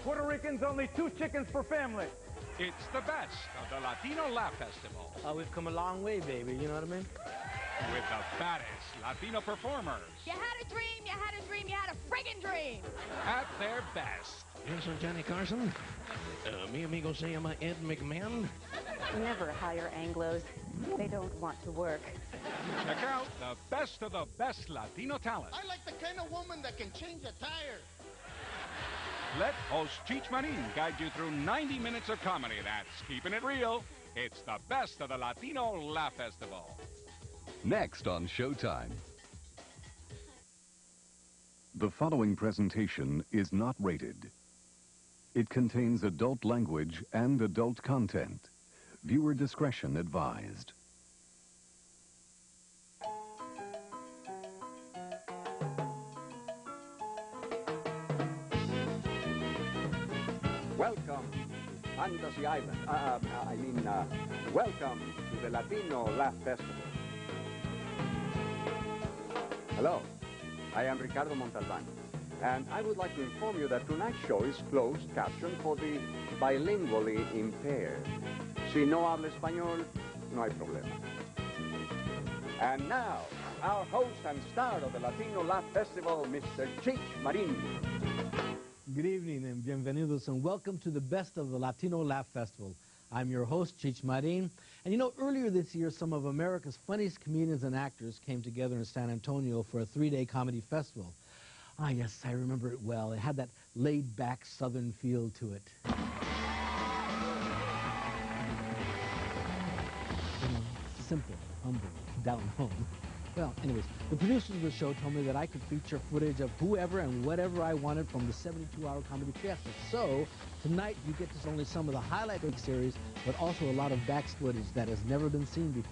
Puerto Ricans, only 2 chickens per family. It's the best of the Latino Laugh Festival. We've come a long way, baby, you know what I mean? With the baddest Latino performers. You had a dream, you had a dream, you had a friggin' dream. At their best. Yo soy Johnny Carson. Mi amigo se llama Ed McMahon. Never hire Anglos. They don't want to work. Check out the best of the best Latino talent. I like the kind of woman that can change a tire. Let host Cheech Marin guide you through 90 minutes of comedy that's keeping it real. It's the best of the Latino Laugh Festival. Next on Showtime. The following presentation is not rated. It contains adult language and adult content. Viewer discretion advised. Welcome to Fantasy Island. Welcome to the Latino Laugh Festival. Hello, I am Ricardo Montalban, and I would like to inform you that tonight's show is closed captioned for the bilingually impaired. Si no habla español, no hay problema. And now, our host and star of the Latino Laugh Festival, Mr. Cheech Marin. Good evening and bienvenidos and welcome to the best of the Latino Laugh Festival. I'm your host, Cheech Marin. And you know, earlier this year, some of America's funniest comedians and actors came together in San Antonio for a 3-day comedy festival. Ah, yes, I remember it well. It had that laid-back southern feel to it. You know, simple, humble, down home. Well, anyways, the producers of the show told me that I could feature footage of whoever and whatever I wanted from the 72-hour comedy fiesta. So, tonight you get to see only some of the highlight of the series, but also a lot of back footage that has never been seen before.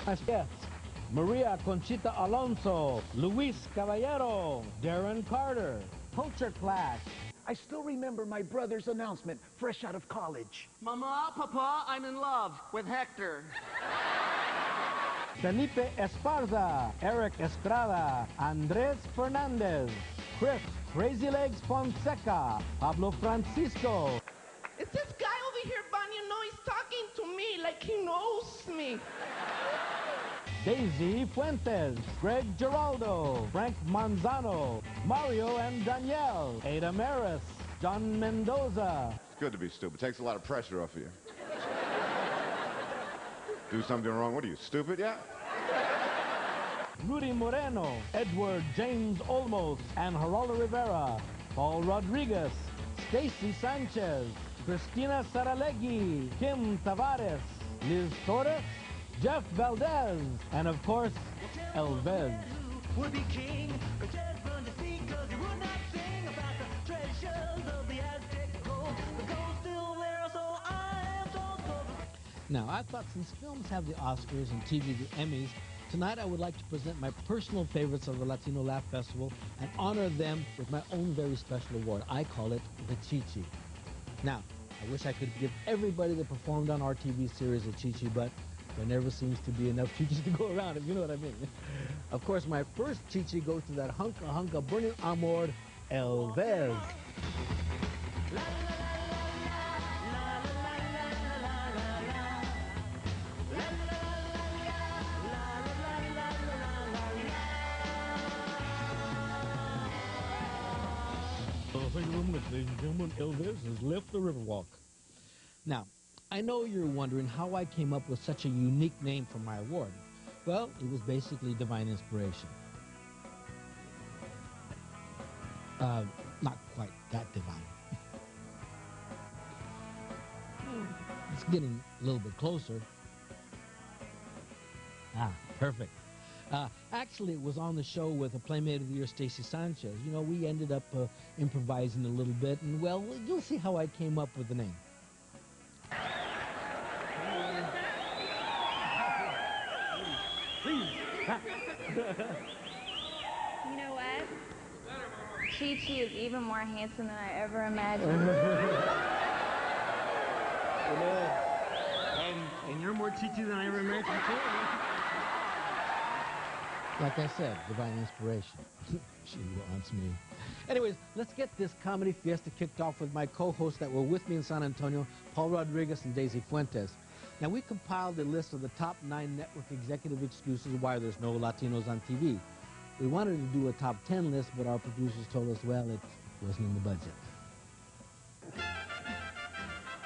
As guests, Maria Conchita Alonso, Luis Caballero, Darren Carter, Culture Clash. I still remember my brother's announcement, fresh out of college. Mama, Papa, I'm in love with Hector. Felipe Esparza, Eric Estrada, Andres Fernandez, Chris Crazy Legs Fonseca, Pablo Francisco. Is this guy over here, Bunny? You know he's talking to me like he knows me. Daisy Fuentes, Greg Giraldo, Frank Manzano, Mario and Danielle, Ada Maris, John Mendoza. It's good to be stupid. It takes a lot of pressure off of you. Do something wrong. What are you, stupid? Yeah? Rudy Moreno, Edward James Olmos, and Geraldo Rivera, Paul Rodriguez, Stacy Sanchez, Cristina Saralegui, Kim Tavares, Liz Torres, Jeff Valdez, and of course, Elvez. Would be king, but just run to sea, 'cause you would not sing about the treasures of the Aztec gold. The gold's still there, so I am so cold. Now, I thought since films have the Oscars and TV the Emmys, tonight I would like to present my personal favorites of the Latino Laugh Festival and honor them with my own very special award. I call it the Chichi. Now, I wish I could give everybody that performed on our TV series a Chichi, but there never seems to be enough Chichis to go around, if you know what I mean. Of course, my first Chichi goes to that hunka burning amor, Elvez. Ladies and gentlemen, Elvez has left the Riverwalk. Now, I know you're wondering how I came up with such a unique name for my award. Well, it was basically divine inspiration. Not quite that divine. It's getting a little bit closer. Ah, perfect. Actually, it was on the show with a Playmate of the Year, Stacy Sanchez. You know, we ended up improvising a little bit, and, well, you'll see how I came up with the name. You know what? Chi-Chi is even more handsome than I ever imagined. And you're more Chi-Chi than I ever imagined, too. Like I said, divine inspiration. She wants me. Anyways, let's get this comedy fiesta kicked off with my co-hosts that were with me in San Antonio, Paul Rodriguez and Daisy Fuentes. Now, we compiled a list of the top 9 network executive excuses why there's no Latinos on TV. We wanted to do a top 10 list, but our producers told us, well, it wasn't in the budget.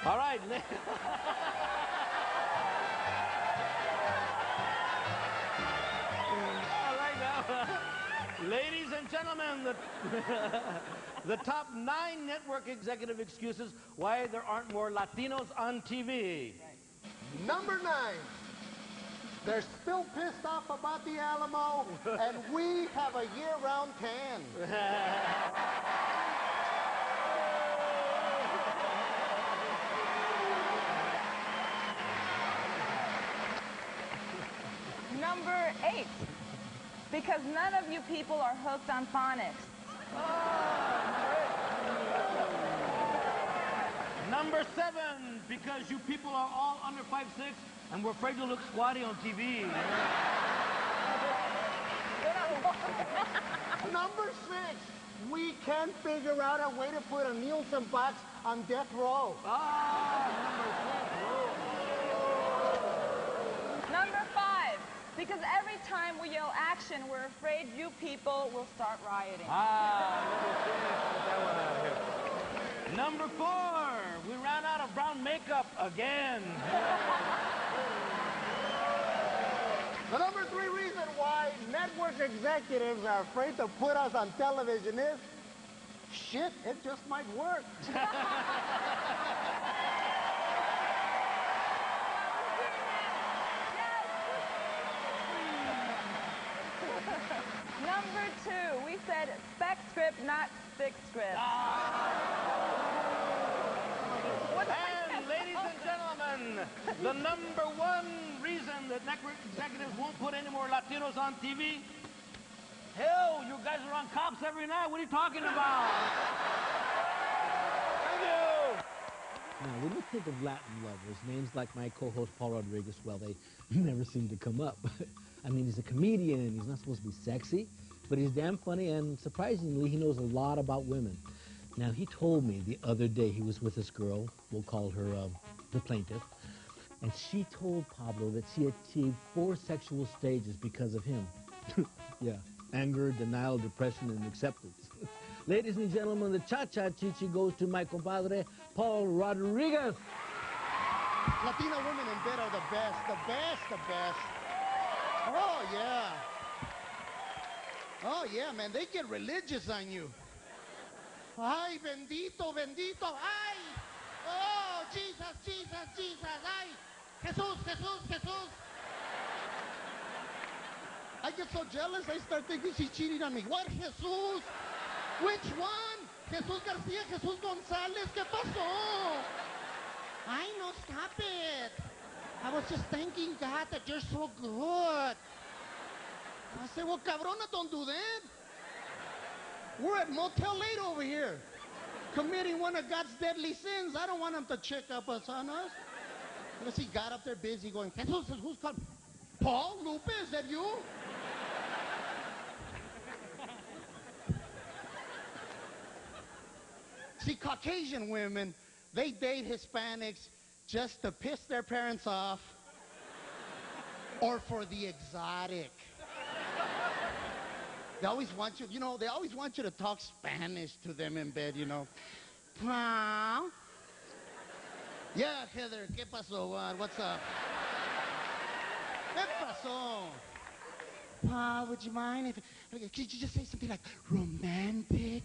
All right. All right now. Ladies and gentlemen, the top 9 network executive excuses why there aren't more Latinos on TV. Number 9. They're still pissed off about the Alamo, and we have a year-round tan. Number 8, because none of you people are hooked on phonics. Number 7, because you people are all under 5'6", and we're afraid to look squatty on TV. Number 6, we can't figure out a way to put a Nielsen box on death row. Number 5, because every time we yell action, we're afraid you people will start rioting. Number 4, we ran out of brown makeup again. The number 3 reason why network executives are afraid to put us on television is, shit, it just might work. Number 2, we said spec script, not stick script. And ladies and gentlemen, the number 1 reason that network executives won't put any more Latinos on TV, hell, you guys are on Cops every night. What are you talking about? Thank you. Now, when you think of Latin lovers, names like my co-host Paul Rodriguez, well, they never seem to come up. I mean, he's a comedian. He's not supposed to be sexy, but he's damn funny, and surprisingly, he knows a lot about women. Now, he told me the other day he was with this girl, we'll call her the plaintiff, and she told Pablo that she achieved 4 sexual stages because of him. Yeah, anger, denial, depression, and acceptance. Ladies and gentlemen, the Cha-Cha Chichi goes to my compadre, Paul Rodriguez. Latino women in bed are the best, the best, the best. Oh, yeah. Oh, yeah, man, they get religious on you. Ay, bendito, bendito, ay. Oh, Jesus, Jesus, Jesus, ay. Jesús, Jesús, Jesús. I get so jealous, I start thinking she's cheating on me. What, Jesus? Which one? Jesús Garcia, Jesús González, ¿qué pasó? Ay, no, stop it. I was just thanking God that you're so good. I said, well, cabrona, don't do that. We're at Motel 8 over here, committing one of God's deadly sins. I don't want him to check up us on us. Let's see God up there busy going, Jesus, who's called? Paul, Lupe, is that you? See, Caucasian women, they date Hispanics just to piss their parents off or for the exotic. They always want you, they always want you to talk Spanish to them in bed, Yeah, Heather, ¿qué pasó? What's up? ¿Qué pasó? Pa, would you mind if, could you just say something like romantic?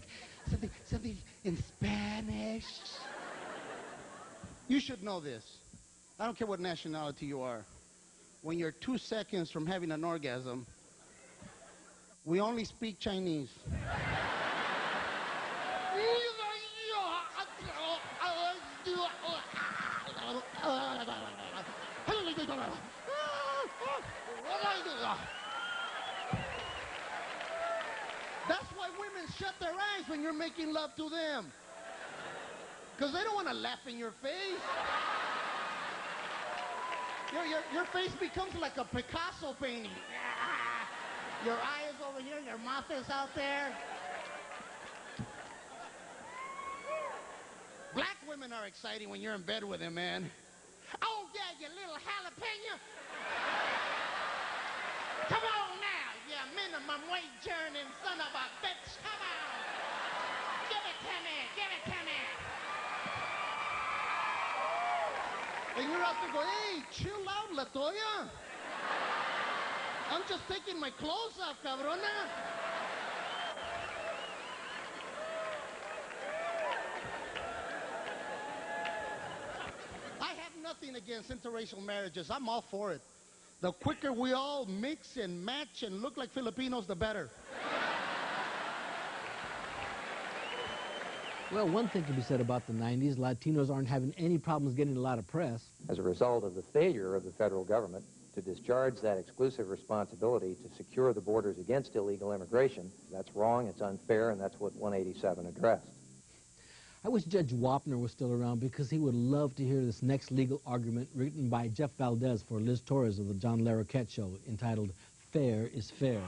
Something in Spanish? You should know this. I don't care what nationality you are. When you're 2 seconds from having an orgasm, we only speak Chinese. That's why women shut their eyes when you're making love to them. Because they don't want to laugh in your face. Your face becomes like a Picasso painting. Your eye is over here, your mouth is out there. Black women are exciting when you're in bed with them, man. Oh, yeah, you little jalapeno. Come on now, you minimum wage earning son of a bitch. Come on. Give it to me. Give it to me. And you're out there going, hey, chill out, Latoya. I'm just taking my clothes off, cabrona. I have nothing against interracial marriages. I'm all for it. The quicker we all mix and match and look like Filipinos, the better. Well, one thing can be said about the 90s. Latinos aren't having any problems getting a lot of press. As a result of the failure of the federal government to discharge that exclusive responsibility to secure the borders against illegal immigration, that's wrong, it's unfair, and that's what 187 addressed. I wish Judge Wapner was still around because he would love to hear this next legal argument written by Jeff Valdez for Liz Torres of the John Larroquette Show, entitled Fair is Fair.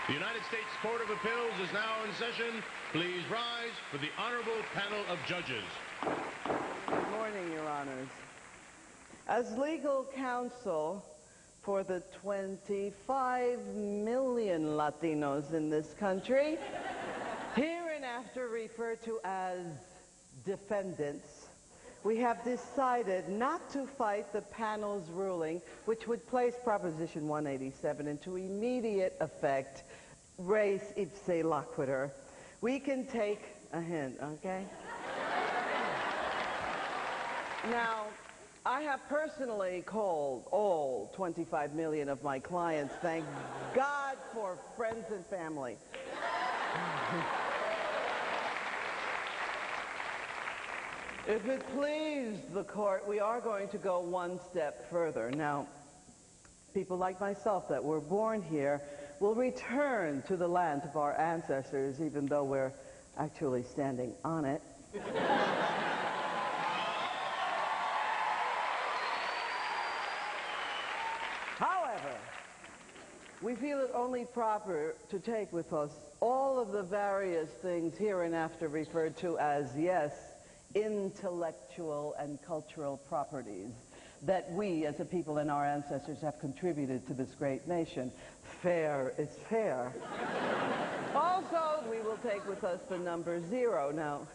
The United States Court of Appeals is now in session. Please rise for the honorable panel of judges. Good morning, Your Honors. As legal counsel for the 25 million Latinos in this country, hereinafter referred to as defendants, we have decided not to fight the panel's ruling, which would place Proposition 187 into immediate effect, res ipse loquitur. We can take a hint, okay? Now, I have personally called all 25 million of my clients, thank God for friends and family. If it pleased the court, we are going to go one step further. Now, people like myself that were born here will return to the land of our ancestors, even though we're actually standing on it. However, we feel it only proper to take with us all of the various things hereinafter referred to as, yes, intellectual and cultural properties that we as a people and our ancestors have contributed to this great nation. Fair is fair. Also, we will take with us the number 0. Now,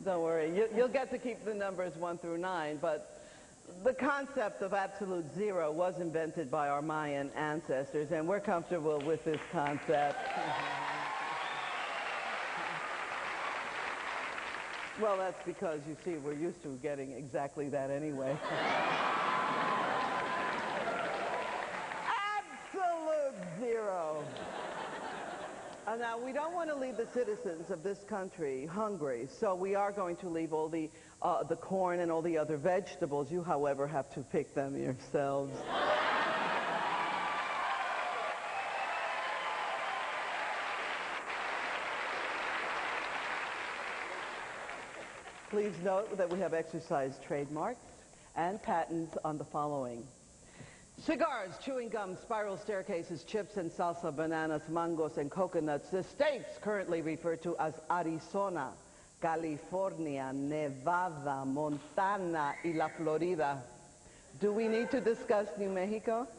don't worry, you'll get to keep the numbers 1 through 9, but the concept of absolute 0 was invented by our Mayan ancestors, and we're comfortable with this concept. Well, that's because, you see, we're used to getting exactly that anyway. Absolute 0. Now, we don't want to leave the citizens of this country hungry, so we are going to leave all the corn and all the other vegetables. You, however, have to pick them yourselves. Please note that we have exercised trademarks and patents on the following: cigars, chewing gum, spiral staircases, chips and salsa, bananas, mangos, and coconuts. The states currently referred to as Arizona, California, Nevada, Montana, y la Florida. Do we need to discuss New Mexico?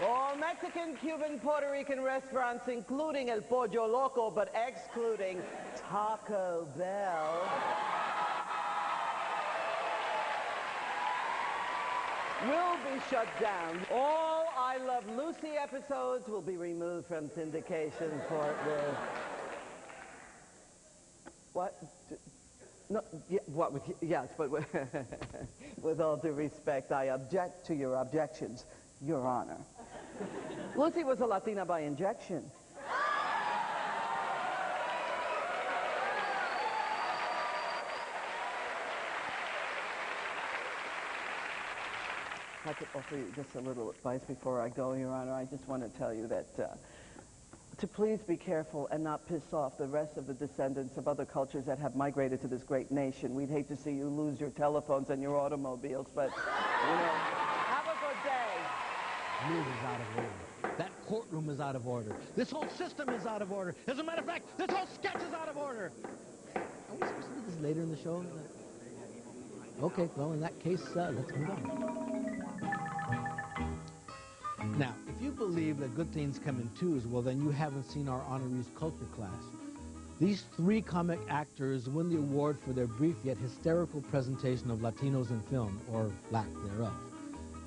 All Mexican, Cuban, Puerto Rican restaurants, including El Pollo Loco, but excluding Taco Bell, will be shut down. All I Love Lucy episodes will be removed from syndication for this. What? No, yeah, what? Yes, but with all due respect, I object to your objections, Your Honor. Lucy was a Latina by injection. If I could offer you just a little advice before I go, Your Honor. I just want to tell you that to please be careful and not piss off the rest of the descendants of other cultures that have migrated to this great nation. We'd hate to see you lose your telephones and your automobiles, but, you know, have a good day. News is out of order. That courtroom is out of order. This whole system is out of order. As a matter of fact, this whole sketch is out of order. Are we supposed to do this later in the show? Okay, well, in that case, let's move on. Now, if you believe that good things come in twos, well, then you haven't seen our honorees culture class. These three comic actors win the award for their brief yet hysterical presentation of Latinos in film, or lack thereof.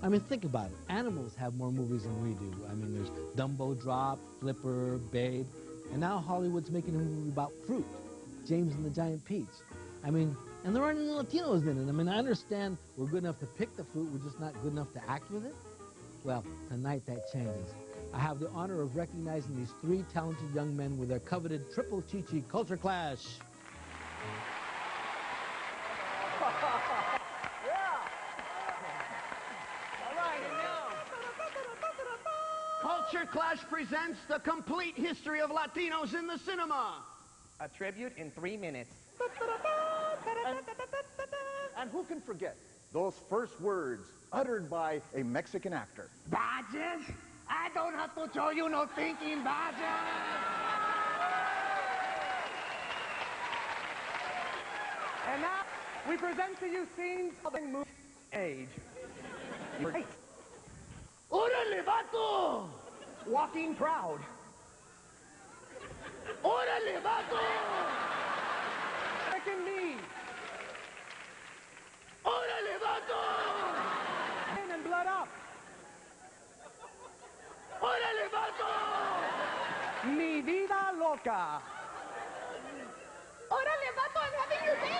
I mean, think about it. Animals have more movies than we do. I mean, there's Dumbo Drop, Flipper, Babe, and now Hollywood's making a movie about fruit, James and the Giant Peach. I mean, and there aren't any Latinos in it. I mean, I understand we're good enough to pick the fruit, we're just not good enough to act with it. Well, tonight that changes. I have the honor of recognizing these three talented young men with their coveted Triple Chi-Chi Culture Clash. Culture Clash presents the complete history of Latinos in the cinema. A tribute in 3 minutes. And who can forget those first words uttered by a Mexican actor? Badges? I don't have to show you no thinking badges. And now we present to you scenes of the movie age. ¡Órale, vato! Walking proud. ¡Órale, vato! Second me. ¡Órale, vato! In and blood up. ¡Órale, vato! Mi vida loca. Órale, vato, I'm having your day.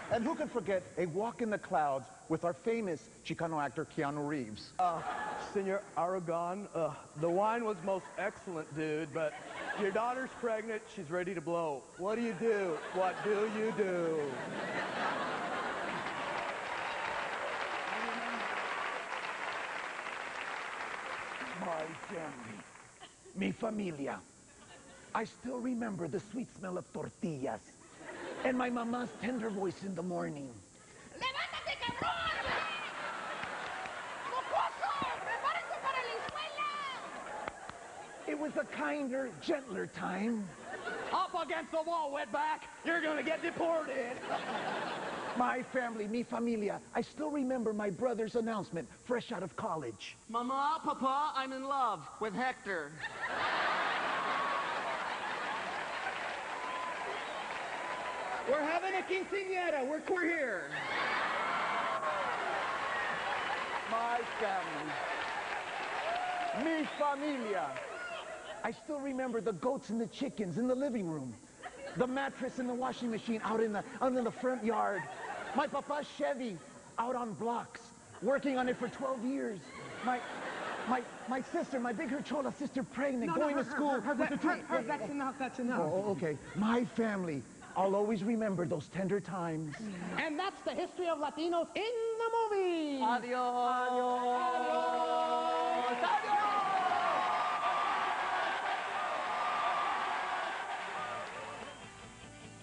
And who can forget A Walk in the Clouds with our famous Chicano actor Keanu Reeves? Senor Aragon, the wine was most excellent, dude, but your daughter's pregnant, she's ready to blow. What do you do? What do you do? My family, mi familia. I still remember the sweet smell of tortillas and my mama's tender voice in the morning. ¡Levántate, cabrón! ¡Mocoso! ¡Prepárense para la escuela! It was a kinder, gentler time. Up against the wall, wetback. You're gonna get deported. My family, mi familia. I still remember my brother's announcement, fresh out of college. Mama, Papa, I'm in love with Hector. We're having a quinceañera. We're queer here. My family, mi familia. I still remember the goats and the chickens in the living room, the mattress and the washing machine out in the front yard, my papa's Chevy out on blocks, working on it for 12 years, my sister, my big Herchola sister pregnant, going to school. That's enough. Oh, okay. My family. I'll always remember those tender times. And that's the history of Latinos in the movie. Adios. Adios.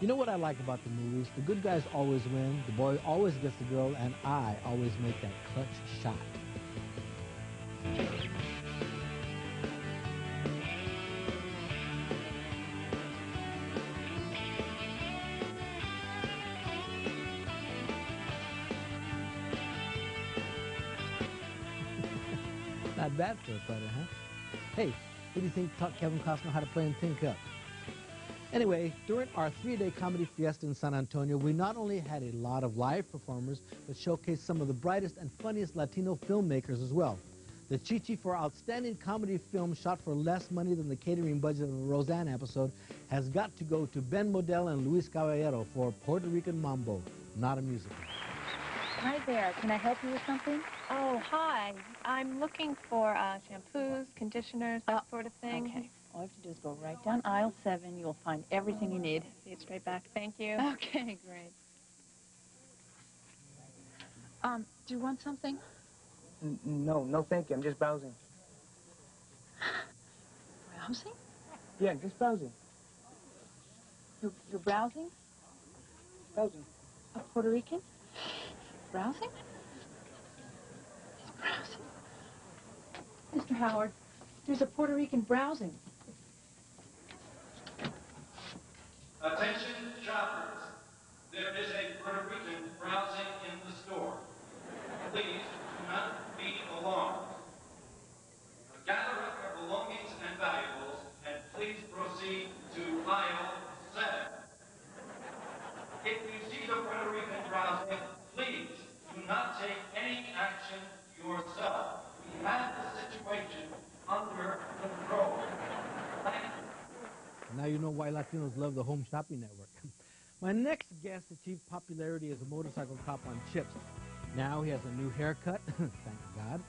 You know what I like about the movies? The good guys always win, the boy always gets the girl, and I always make that clutch shot. Not bad for a putter, huh? Hey, who do you think taught Kevin Costner how to play in Tin Cup? Anyway, during our 3-day comedy fiesta in San Antonio, we not only had a lot of live performers, but showcased some of the brightest and funniest Latino filmmakers as well. The Chi-Chi for Outstanding Comedy Film shot for less money than the catering budget of a Roseanne episode has got to go to Ben Model and Luis Caballero for Puerto Rican Mambo, not a musical. Hi there. Can I help you with something? Oh, hi. I'm looking for shampoos, conditioners, that sort of thing. Okay. All you have to do is go right down aisle 7. You'll find everything you need. See it straight back. Thank you. Okay, great. Do you want something? No, thank you. I'm just browsing. Browsing? Yeah, just browsing. You're browsing? Browsing. A Puerto Rican? Browsing? He's browsing. Mr. Howard, there's a Puerto Rican browsing. Attention shoppers. There is a Puerto Rican browsing in the store. Please do not be alarmed. Gather up your belongings and valuables and please proceed to aisle 7. If you see the Puerto Rican browsing, please do not take any action yourself. We have the situation under control. Thank you. Now you know why Latinos love the Home Shopping Network. My next guest achieved popularity as a motorcycle cop on Chips. Now he has a new haircut, thank God,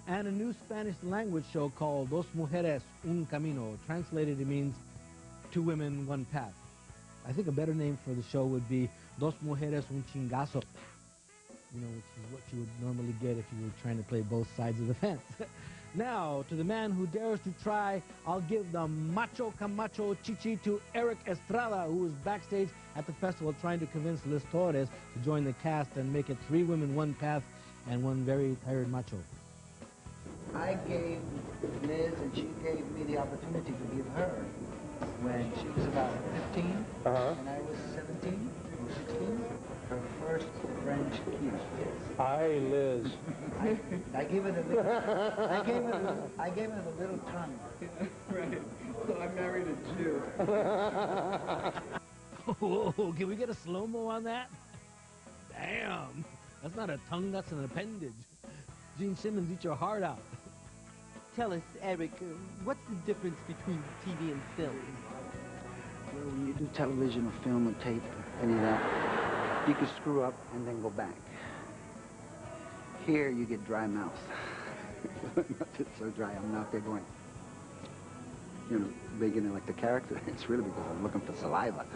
and a new Spanish language show called Dos Mujeres, Un Camino. Translated, it means two women, one path. I think a better name for the show would be Dos Mujeres, Un Chingazo. You know, which is what you would normally get if you were trying to play both sides of the fence. Now, to the man who dares to try, I'll give the Macho Camacho Chichi to Eric Estrada, who was backstage at the festival trying to convince Liz Torres to join the cast and make it 3 women, 1 path, and 1 very tired macho. I gave Liz, and she gave me the opportunity to give her when she was about 15, and I was 17 or 16, her first French kiss. Hi, Liz. I gave her the little, I gave her the little tongue. Right. So I married a Jew. Oh, can we get a slow-mo on that? Damn. That's not a tongue, that's an appendage. Gene Simmons, eat your heart out. Tell us, Eric, what's the difference between TV and film? Well, when you do television or film or tape, any of that, you can screw up and then go back. Here, you get dry mouth. Not just so dry, I'm out there going, you know, making it like the character. It's really because I'm looking for saliva.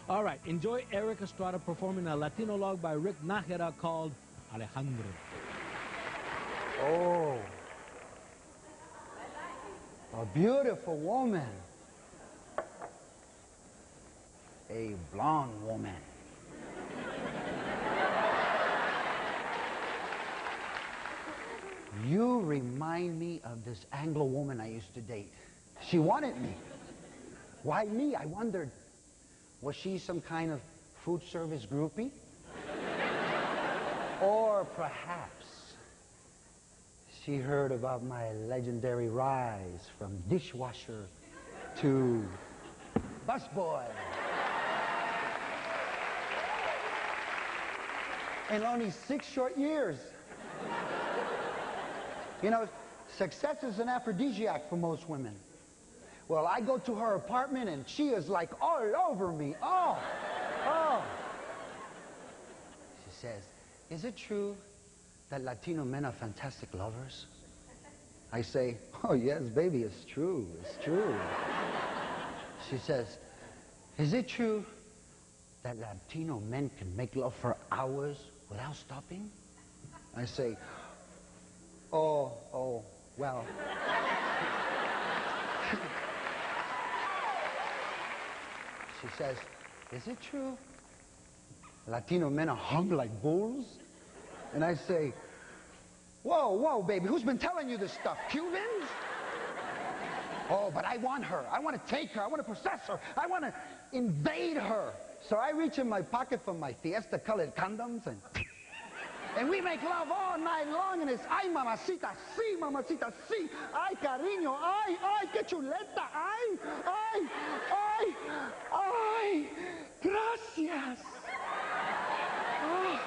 All right, enjoy Eric Estrada performing a Latino log by Rick Nájera called Alejandro. Oh, a beautiful woman. A blonde woman. You remind me of this Anglo woman I used to date. She wanted me. Why me? I wondered. Was she some kind of food service groupie? Or perhaps she heard about my legendary rise from dishwasher to busboy. In only 6 short years. You know, success is an aphrodisiac for most women. Well, I go to her apartment and she is like all over me. Oh. She says, is it true that Latino men are fantastic lovers? I say, oh yes, baby, it's true, it's true. She says, is it true that Latino men can make love for hours without stopping? I say, oh, well. She says, is it true Latino men are hung like bulls? And I say, whoa, baby, who's been telling you this stuff? Cubans? Oh, but I want her. I want to take her. I want to possess her. I want to invade her. So I reach in my pocket for my Fiesta-colored condoms, and we make love all night long, and it's, ay, mamacita, sí, mamacita, sí. Ay, cariño, ay, qué chuleta, ay, gracias. Oh.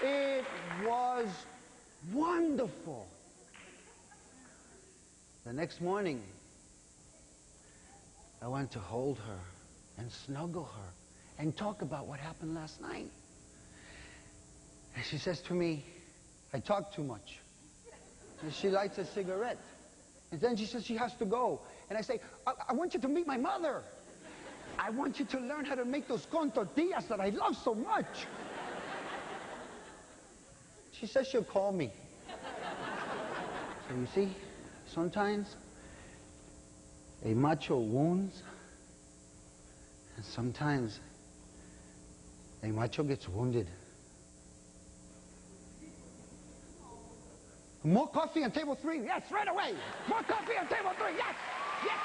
It was wonderful. The next morning, I went to hold her and snuggle her and talk about what happened last night. And she says to me, I talk too much. And she lights a cigarette. And then she says she has to go. And I say, I want you to meet my mother. I want you to learn how to make those con tortillas that I love so much. She says she'll call me. So you see, sometimes a macho wounds, and sometimes a macho gets wounded. More coffee on table 3. Yes, right away. More coffee on table 3. Yes, yes.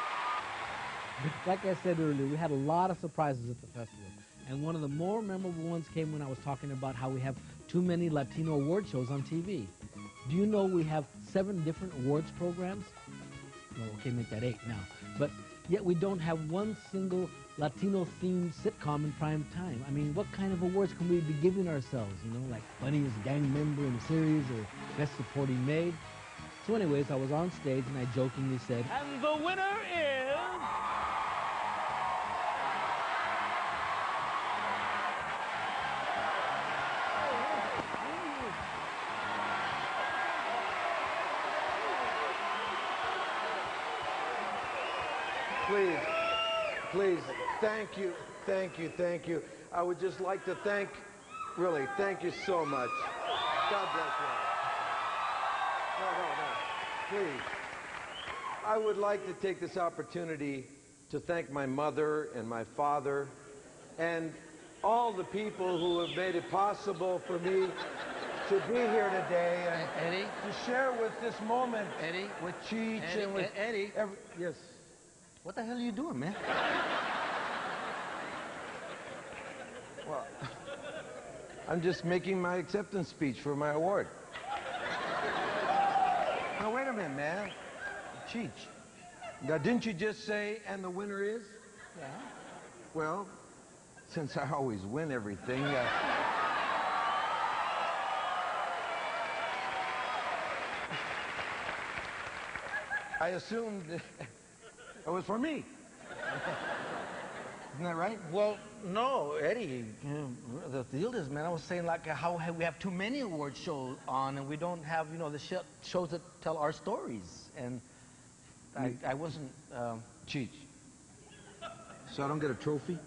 Like I said earlier, we had a lot of surprises at the festival. And one of the more memorable ones came when I was talking about how we have too many Latino award shows on TV. Do you know we have 7 different awards programs? Well, okay, make that 8 now. But yet we don't have one single Latino-themed sitcom in prime time. I mean, what kind of awards can we be giving ourselves? You know, like funniest gang member in the series or best supporting maid? So anyways, I was on stage and I jokingly said, And the winner is... Please, thank you, thank you, thank you. I would just like to thank, really, thank you so much. God bless you. No, please. I would like to take this opportunity to thank my mother and my father and all the people who have made it possible for me to be here today and Eddie? to share with this moment Eddie? with Cheech Eddie, and with Eddie? Yes. What the hell are you doing, man? Well, I'm just making my acceptance speech for my award. Now, wait a minute, man. Cheech. Now, didn't you just say, and the winner is? Yeah. Well, since I always win everything, I assumed it was for me. Isn't that right? Well, no, Eddie. The deal is, man, I was saying like how we have too many award shows on, and we don't have, you know, the shows that tell our stories. And I wasn't. Cheech. So I don't get a trophy?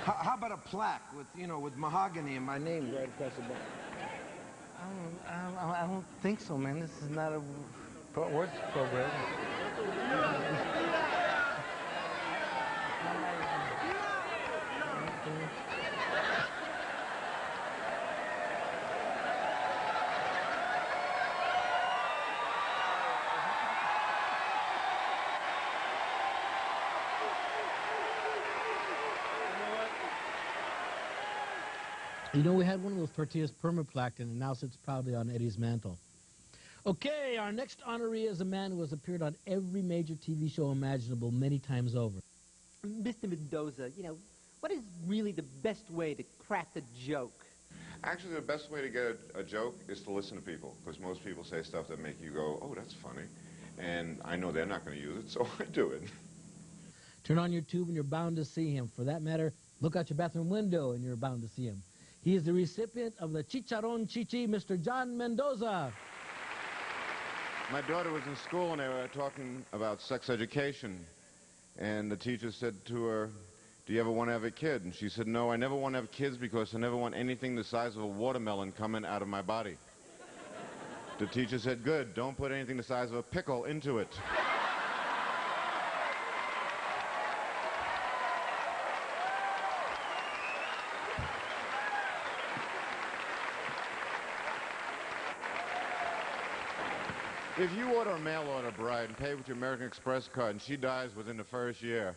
How about a plaque with, you know, with mahogany and my name right across the bottom? I don't think so, man. This is not a awards program. you know, we had one of those tortillas permaplacked and it now sits proudly on Eddie's mantle. Okay, our next honoree is a man who has appeared on every major TV show imaginable many times over. Mr. Mendoza, you know, what is really the best way to craft a joke? Actually, the best way to get a joke is to listen to people, because most people say stuff that make you go, oh, that's funny. And I know they're not going to use it, so I do it. Turn on your tube and you're bound to see him. For that matter, look out your bathroom window and you're bound to see him. He is the recipient of the Chicharron Chichi, Mr. John Mendoza. My daughter was in school and they were talking about sex education. And the teacher said to her, do you ever want to have a kid? And she said, no, I never want to have kids because I never want anything the size of a watermelon coming out of my body. The teacher said, good, don't put anything the size of a pickle into it. If you order a mail-order bride and pay with your American Express card and she dies within the first year,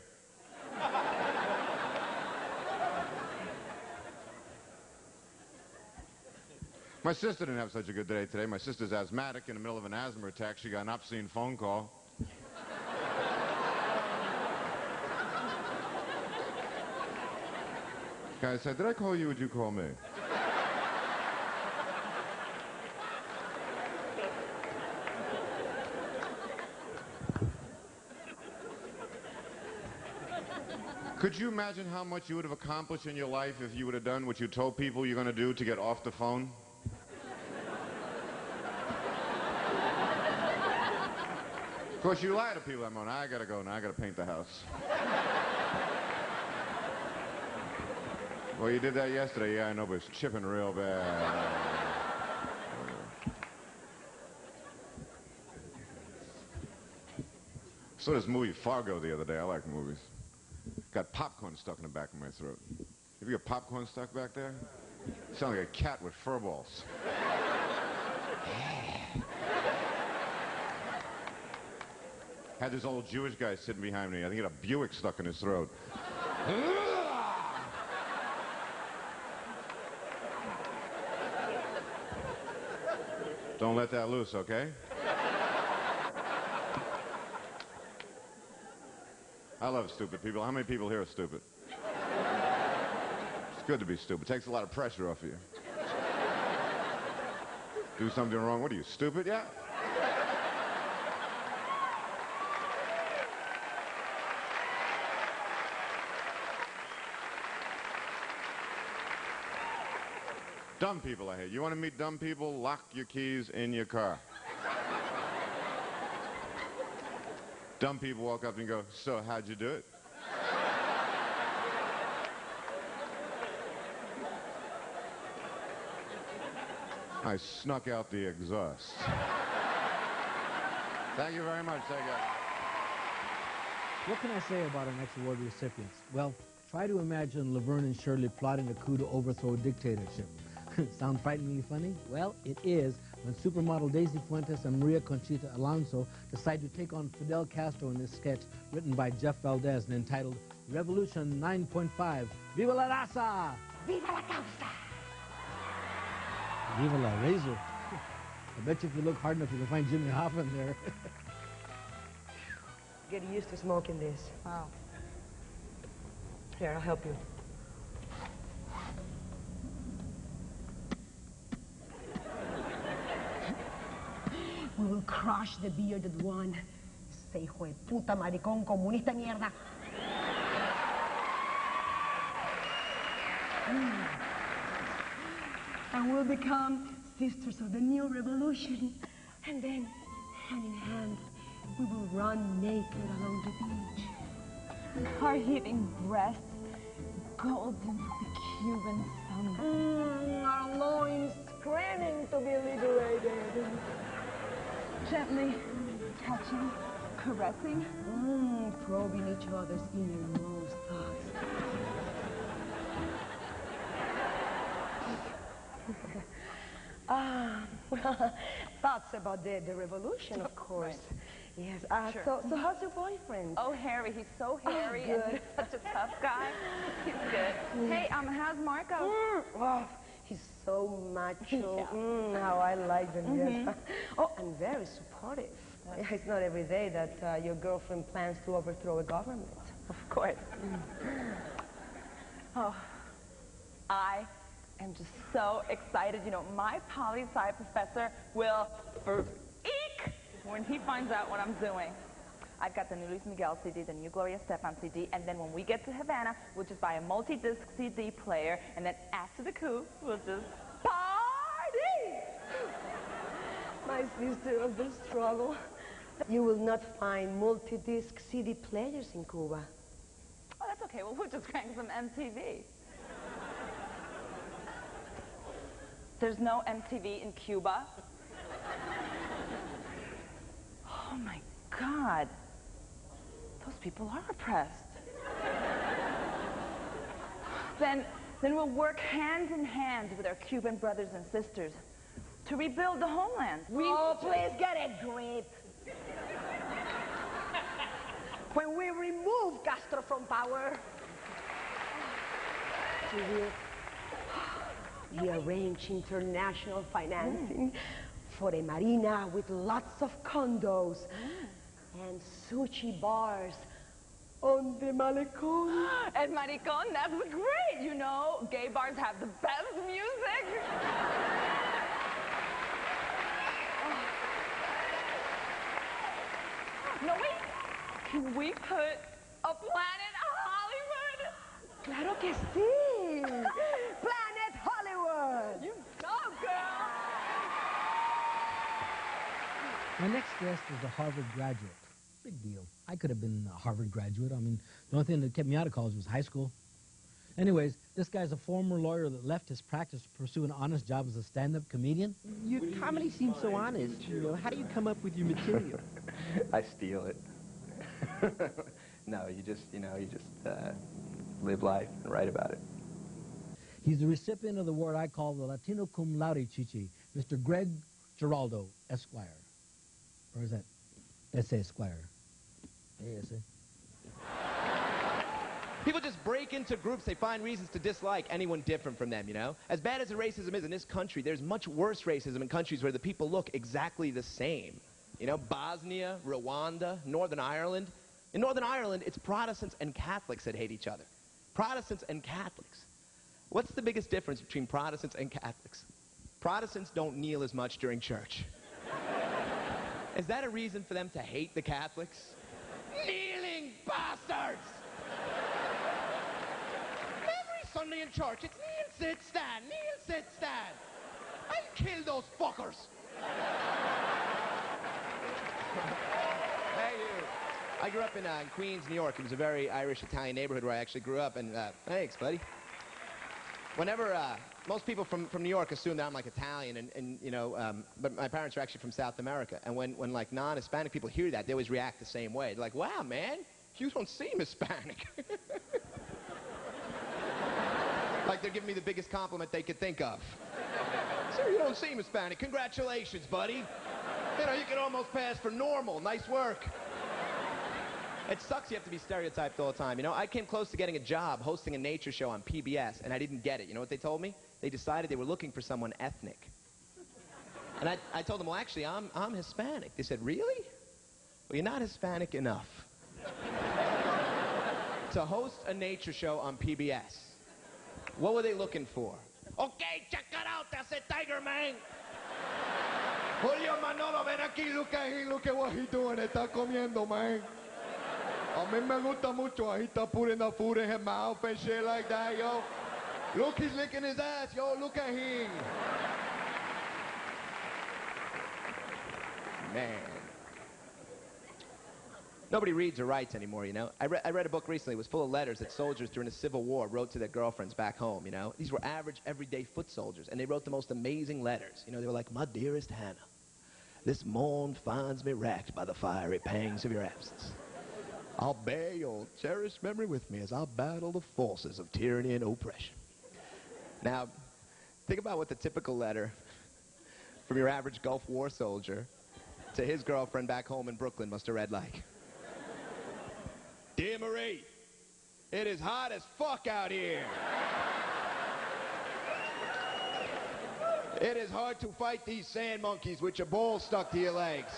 my sister didn't have such a good day today. My sister's asthmatic. In the middle of an asthma attack, she got an obscene phone call. Guy said, did I call you or did you call me? Could you imagine how much you would have accomplished in your life if you would have done what you told people you're going to do to get off the phone? course, you lie to people. I'm on. I gotta go now. I gotta paint the house. Well, you did that yesterday. Yeah, I know, but it's chipping real bad. Saw this movie Fargo the other day. I like movies. Got popcorn stuck in the back of my throat. Have you got popcorn stuck back there? You sound like a cat with fur balls. Had this old Jewish guy sitting behind me. I think he had a Buick stuck in his throat. Don't let that loose, okay? I love stupid people. How many people here are stupid? It's good to be stupid. It takes a lot of pressure off of you. Do something wrong. What are you, stupid? Yeah. Dumb people I hate. You want to meet dumb people? Lock your keys in your car. Dumb people walk up and go, so how'd you do it? I snuck out the exhaust. Thank you very much. Thank you. What can I say about our next award recipients? Well, try to imagine Laverne and Shirley plotting a coup to overthrow a dictatorship. Sound frighteningly funny? Well, it is when supermodel Daisy Fuentes and Maria Conchita Alonso decide to take on Fidel Castro in this sketch written by Jeff Valdez and entitled Revolution 9.5. Viva la raza! Viva la causa! Viva la razor. I bet you if you look hard enough, you can find Jimmy Hoffa there. Get used to smoking this. Wow. Here, I'll help you. We will crush the bearded one. Ese hijo de puta maricón comunista mierda. And we'll become sisters of the new revolution. And then, hand in hand, we will run naked along the beach. Heart-heaving breasts, golden the Cuban sun. Our loins screaming to be liberated. Gently touching, caressing. Probing each other's innermost thoughts. Well, thoughts about the revolution, of course. Yes. Sure. So how's your boyfriend? Oh, Harry. He's so hairy and he's such a tough guy. He's good. Hey, how's Marco? Oh, he's so macho. How I like them, yes. Oh, and very supportive. It's not every day that your girlfriend plans to overthrow a government. Of course. Oh, I am just so excited. You know, my poli-sci professor will freak when he finds out what I'm doing. I've got the new Luis Miguel CD, the new Gloria Estefan CD, and then when we get to Havana, we'll just buy a multi-disc CD player, and then after the coup, we'll just party! My sister of the struggle. You will not find multi-disc CD players in Cuba. Oh, that's okay. Well, we'll just crank some MTV. There's no MTV in Cuba. Oh, my God. Those people are oppressed. Then we'll work hand in hand with our Cuban brothers and sisters to rebuild the homeland. Oh, please get a grip. When we remove Castro from power, we arrange international financing for a marina with lots of condos and sushi bars on the Malecón. And Maricón, that's great, you know. Gay bars have the best music. No, wait. Can we put a Planet Hollywood? Claro que sí. Planet Hollywood. You go, girl. My next guest is a Harvard graduate. Big deal. I could have been a Harvard graduate. I mean, the only thing that kept me out of college was high school. Anyways, this guy's a former lawyer that left his practice to pursue an honest job as a stand-up comedian. Your comedy seems so honest. You know, how do you come up with your material? I steal it. No, you just live life and write about it. He's the recipient of the award I call the Latino cum laude chichi, Mr. Greg Giraldo, Esquire. Or is that S.A. Esquire? A.S.A.? People just break into groups. They find reasons to dislike anyone different from them, you know? As bad as the racism is in this country, there's much worse racism in countries where the people look exactly the same. You know, Bosnia, Rwanda, Northern Ireland. In Northern Ireland, it's Protestants and Catholics that hate each other. Protestants and Catholics. What's the biggest difference between Protestants and Catholics? Protestants don't kneel as much during church. Is that a reason for them to hate the Catholics? Kneeling bastards! Every Sunday in church, it's kneel, sit, stand, kneel, sit, stand. I'll kill those fuckers. Hey, you. I grew up in Queens, New York. It was a very Irish-Italian neighborhood where I actually grew up, and thanks, buddy. Whenever, most people from New York assume that I'm like Italian, and you know, but my parents are actually from South America, and when like non-Hispanic people hear that, they always react the same way. They're like, wow, man, you don't seem Hispanic. Like they're giving me the biggest compliment they could think of. Sir, you don't seem Hispanic. Congratulations, buddy. You know, you could almost pass for normal. Nice work. It sucks you have to be stereotyped all the time. You know, I came close to getting a job hosting a nature show on PBS, and I didn't get it. You know what they told me? They decided they were looking for someone ethnic. And I told them, well, actually, I'm Hispanic. They said, really? Well, you're not Hispanic enough to host a nature show on PBS. What were they looking for? Okay, check it out. That's a tiger, man. Julio Manolo, ven aquí. Look at him. Look at what he's doing. Está comiendo, man. A mí me gusta mucho. He está putting the food in his mouth and shit like that, yo. Look, he's licking his ass, yo. Look at him. Man. Nobody reads or writes anymore, you know. I read a book recently. It was full of letters that soldiers during the Civil War wrote to their girlfriends back home, you know. These were average, everyday foot soldiers, and they wrote the most amazing letters. You know, they were like, my dearest Hannah, this morn finds me racked by the fiery pangs of your absence. I'll bear your cherished memory with me as I battle the forces of tyranny and oppression. Now, think about what the typical letter from your average Gulf War soldier to his girlfriend back home in Brooklyn must have read like. Dear Marie, it is hot as fuck out here. It is hard to fight these sand monkeys with your balls stuck to your legs.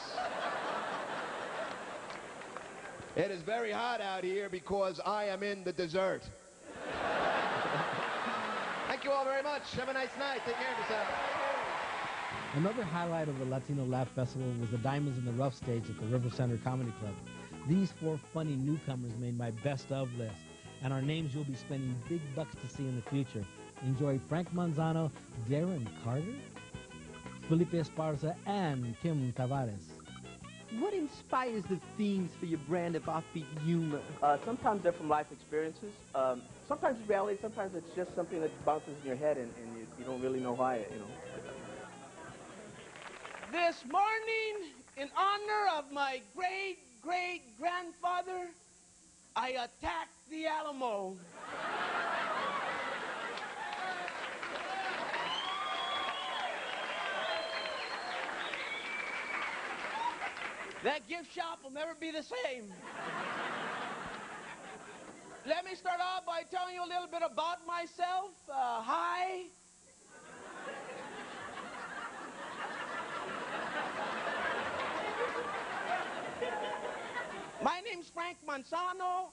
It is very hot out here because I am in the desert. Thank you all very much. Have a nice night. Take care of yourself. Another highlight of the Latino Laugh Festival was the Diamonds in the Rough stage at the River Center Comedy Club. These 4 funny newcomers made my best of list, and are names you'll be spending big bucks to see in the future. Enjoy Frank Manzano, Darren Carter, Felipe Esparza, and Kim Tavares. What inspires the themes for your brand of offbeat humor? Sometimes they're from life experiences. Sometimes it's reality. Sometimes it's just something that bounces in your head and you don't really know why, you know. This morning, in honor of my great-great-grandfather, I attacked the Alamo. That gift shop will never be the same. Let me start off by telling you a little bit about myself. Hi. My name's Frank Manzano,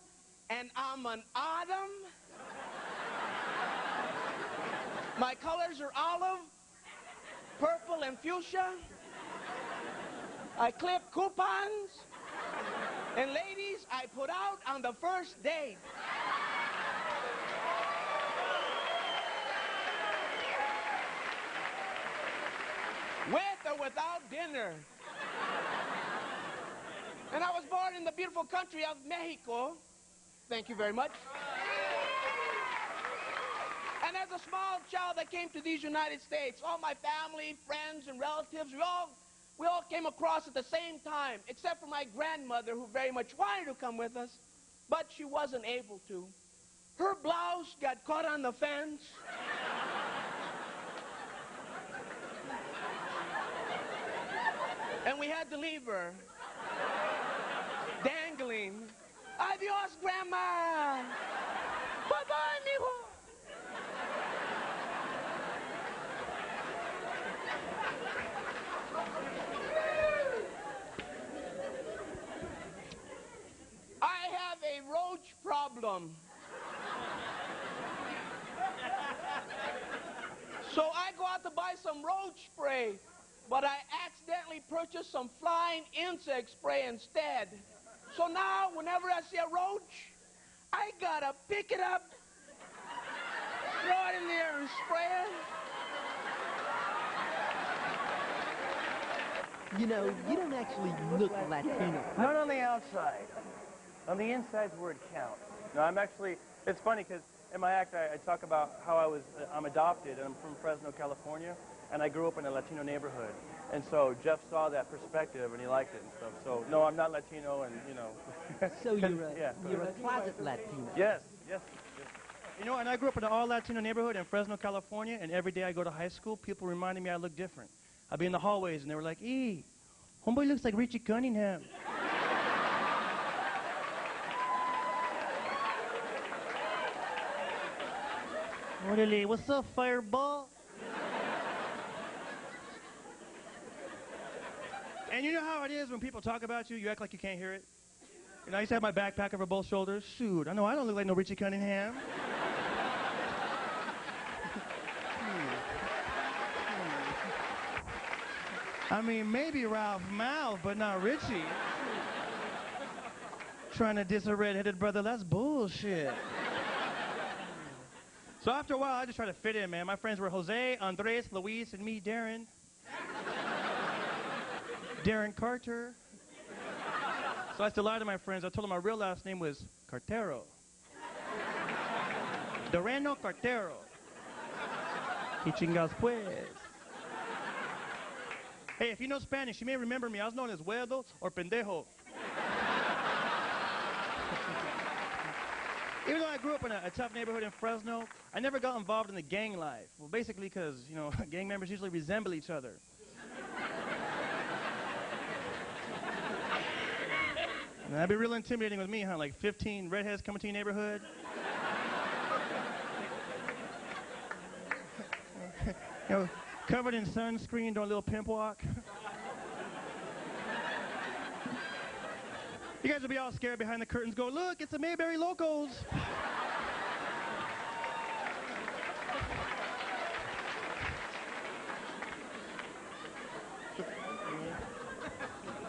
and I'm an Adam. My colors are olive, purple, and fuchsia. I clip coupons, and ladies, I put out on the first date. With or without dinner. And I was born in the beautiful country of Mexico. Thank you very much. And as a small child that came to these United States, all my family, friends, and relatives, we all came across at the same time, except for my grandmother, who very much wanted to come with us, but she wasn't able to. Her blouse got caught on the fence. And we had to leave her dangling. Adios, Grandma. Bye-bye, mijo. I have a roach problem. So I go out to buy some roach spray, but I accidentally purchased some flying insect spray instead. So now, whenever I see a roach, I gotta pick it up, throw it in there and spray it. You know, you don't actually look Latino. Not on the outside. On the inside's where it counts. No, I'm actually, it's funny because in my act I talk about how I'm adopted and I'm from Fresno, California, and I grew up in a Latino neighborhood. And so Jeff saw that perspective and he liked it and stuff. So no, I'm not Latino and, you know. So you're a closet Latino. Yes. You know, and I grew up in an all-Latino neighborhood in Fresno, California, and every day I go to high school, people reminded me I look different. I'd be in the hallways and they were like, homeboy looks like Richie Cunningham. Orderly, what's up, fireball? And you know how it is when people talk about you, you act like you can't hear it? You know, I used to have my backpack over both shoulders. Shoot, I know I don't look like no Richie Cunningham. I mean, maybe Ralph Malph, but not Richie. Trying to diss a red-headed brother, that's bullshit. So after a while, I just tried to fit in, man. My friends were Jose, Andres, Luis, and me, Darren. Darren Carter. So I still lied to my friends. I told them my real last name was Cartero. Doreno Cartero. Y chingas pues. Hey, if you know Spanish, you may remember me. I was known as Huedo or Pendejo. Even though I grew up in a tough neighborhood in Fresno, I never got involved in the gang life. Well, basically because, you know, gang members usually resemble each other. And that'd be real intimidating with me, huh? Like 15 redheads coming to your neighborhood. You know, covered in sunscreen, doing a little pimp walk. You guys will be all scared behind the curtains, go, look, it's the Mayberry Locos.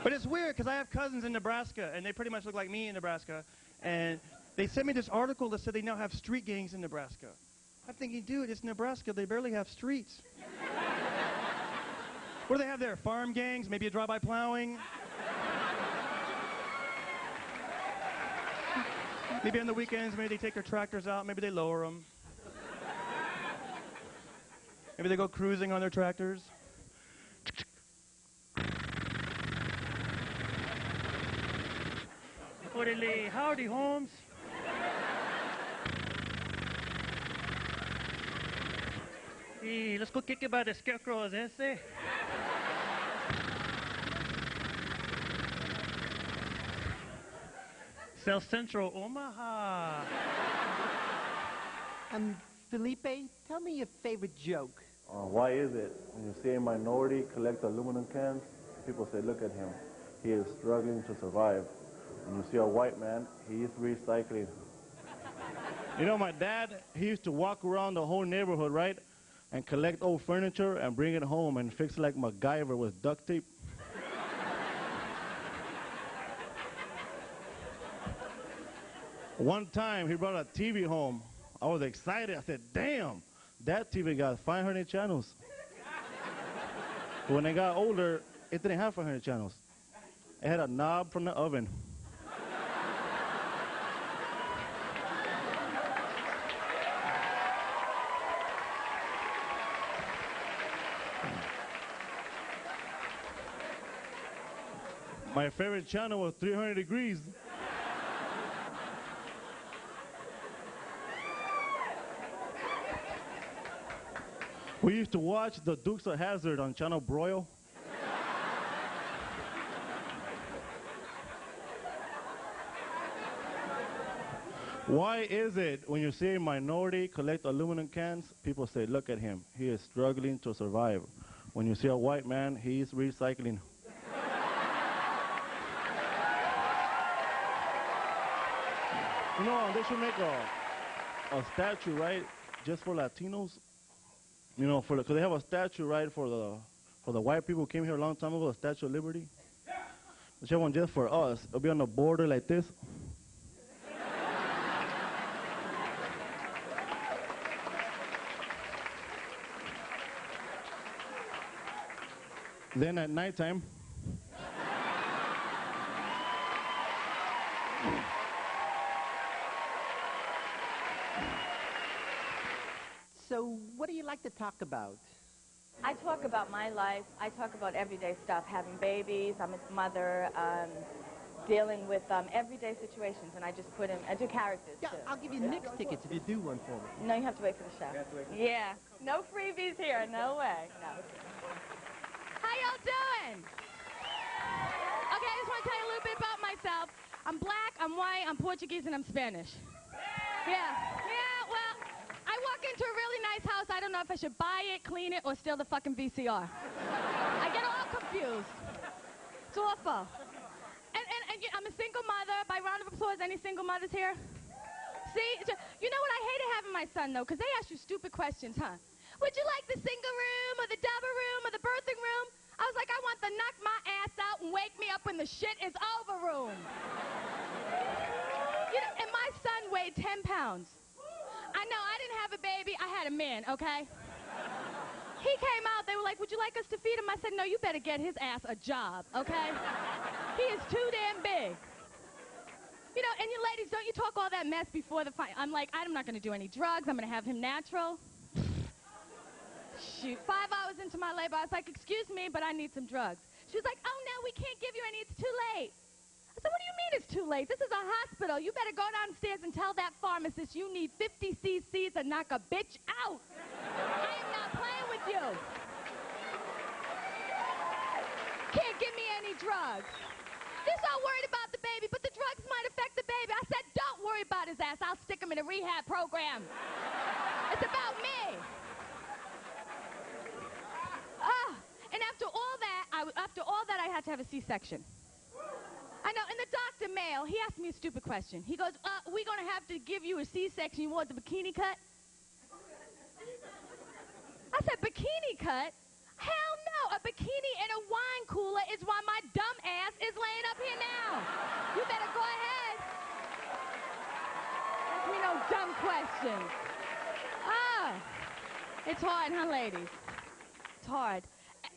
But it's weird, because I have cousins in Nebraska, and they pretty much look like me in Nebraska. And they sent me this article that said they now have street gangs in Nebraska. I'm thinking, dude, it's Nebraska. They barely have streets. What do they have there? Farm gangs? Maybe a drive-by plowing? Maybe on the weekends, maybe they take their tractors out. Maybe they lower them. Maybe they go cruising on their tractors. Orderly, howdy, Holmes. Hey, let's go kick it by the scarecrows, eh? South Central, Omaha. Felipe, tell me your favorite joke. Why is it when you see a minority collect aluminum cans, people say, look at him, he is struggling to survive. When you see a white man, he is recycling. You know, my dad, he used to walk around the whole neighborhood, right, and collect old furniture and bring it home and fix it like MacGyver with duct tape. One time, he brought a TV home. I was excited. I said, damn, that TV got 500 channels. When I got older, it didn't have 500 channels. It had a knob from the oven. My favorite channel was 300 Degrees. We used to watch the Dukes of Hazzard on Channel Broil. Why is it when you see a minority collect aluminum cans, people say, look at him, he is struggling to survive. When you see a white man, he's recycling. You know, they should make a statue, right, just for Latinos. You know, because they have a statue, right, for the white people who came here a long time ago, the Statue of Liberty. They should have one just for us. It'll be on the border like this. Then at nighttime, So, what do you like to talk about? I talk about my life. I talk about everyday stuff, having babies. I'm a mother, dealing with everyday situations, and I just put in, I do characters, Yeah, too. I'll give you Nick's tickets if you do one for me. No, you have to wait for the show. Yeah. No freebies here. No way. No. How y'all doing? Okay, I just want to tell you a little bit about myself. I'm black, I'm white, I'm Portuguese, and I'm Spanish. Yeah, well, I walk into a really nice house. I don't know if I should buy it, clean it, or steal the fucking VCR. I get all confused. It's awful. And I'm a single mother. By round of applause, any single mothers here? See? You know what? I hated having my son, though, because they ask you stupid questions, huh? Would you like the single room or the double room or the birthing room? I was like, I want the knock my ass out and wake me up when the shit is over room. You know, and my son weighed 10 pounds. I know, I didn't have a baby. I had a man, okay? He came out. They were like, would you like us to feed him? I said, no, you better get his ass a job, okay? He is too damn big. You know, and you ladies, don't you talk all that mess before the fight? I'm like, I'm not going to do any drugs. I'm going to have him natural. Shoot, 5 hours into my labor, I was like, excuse me, but I need some drugs. She was like, oh, no, we can't give you any. It's too late. I said, what do you mean it's too late? This is a hospital. You better go downstairs and tell that pharmacist you need 50 cc's and knock a bitch out. I am not playing with you. Can't give me any drugs. They're so worried about the baby, but the drugs might affect the baby. I said, don't worry about his ass. I'll stick him in a rehab program. It's about me. And after all that, I had to have a C-section. I know, and the doctor, male, he asked me a stupid question. He goes, we're going to have to give you a C-section. You want the bikini cut? I said, bikini cut? Hell no, a bikini in a wine cooler is why my dumb ass is laying up here now. You better go ahead. Ask me no dumb questions. It's hard, huh, ladies? It's hard.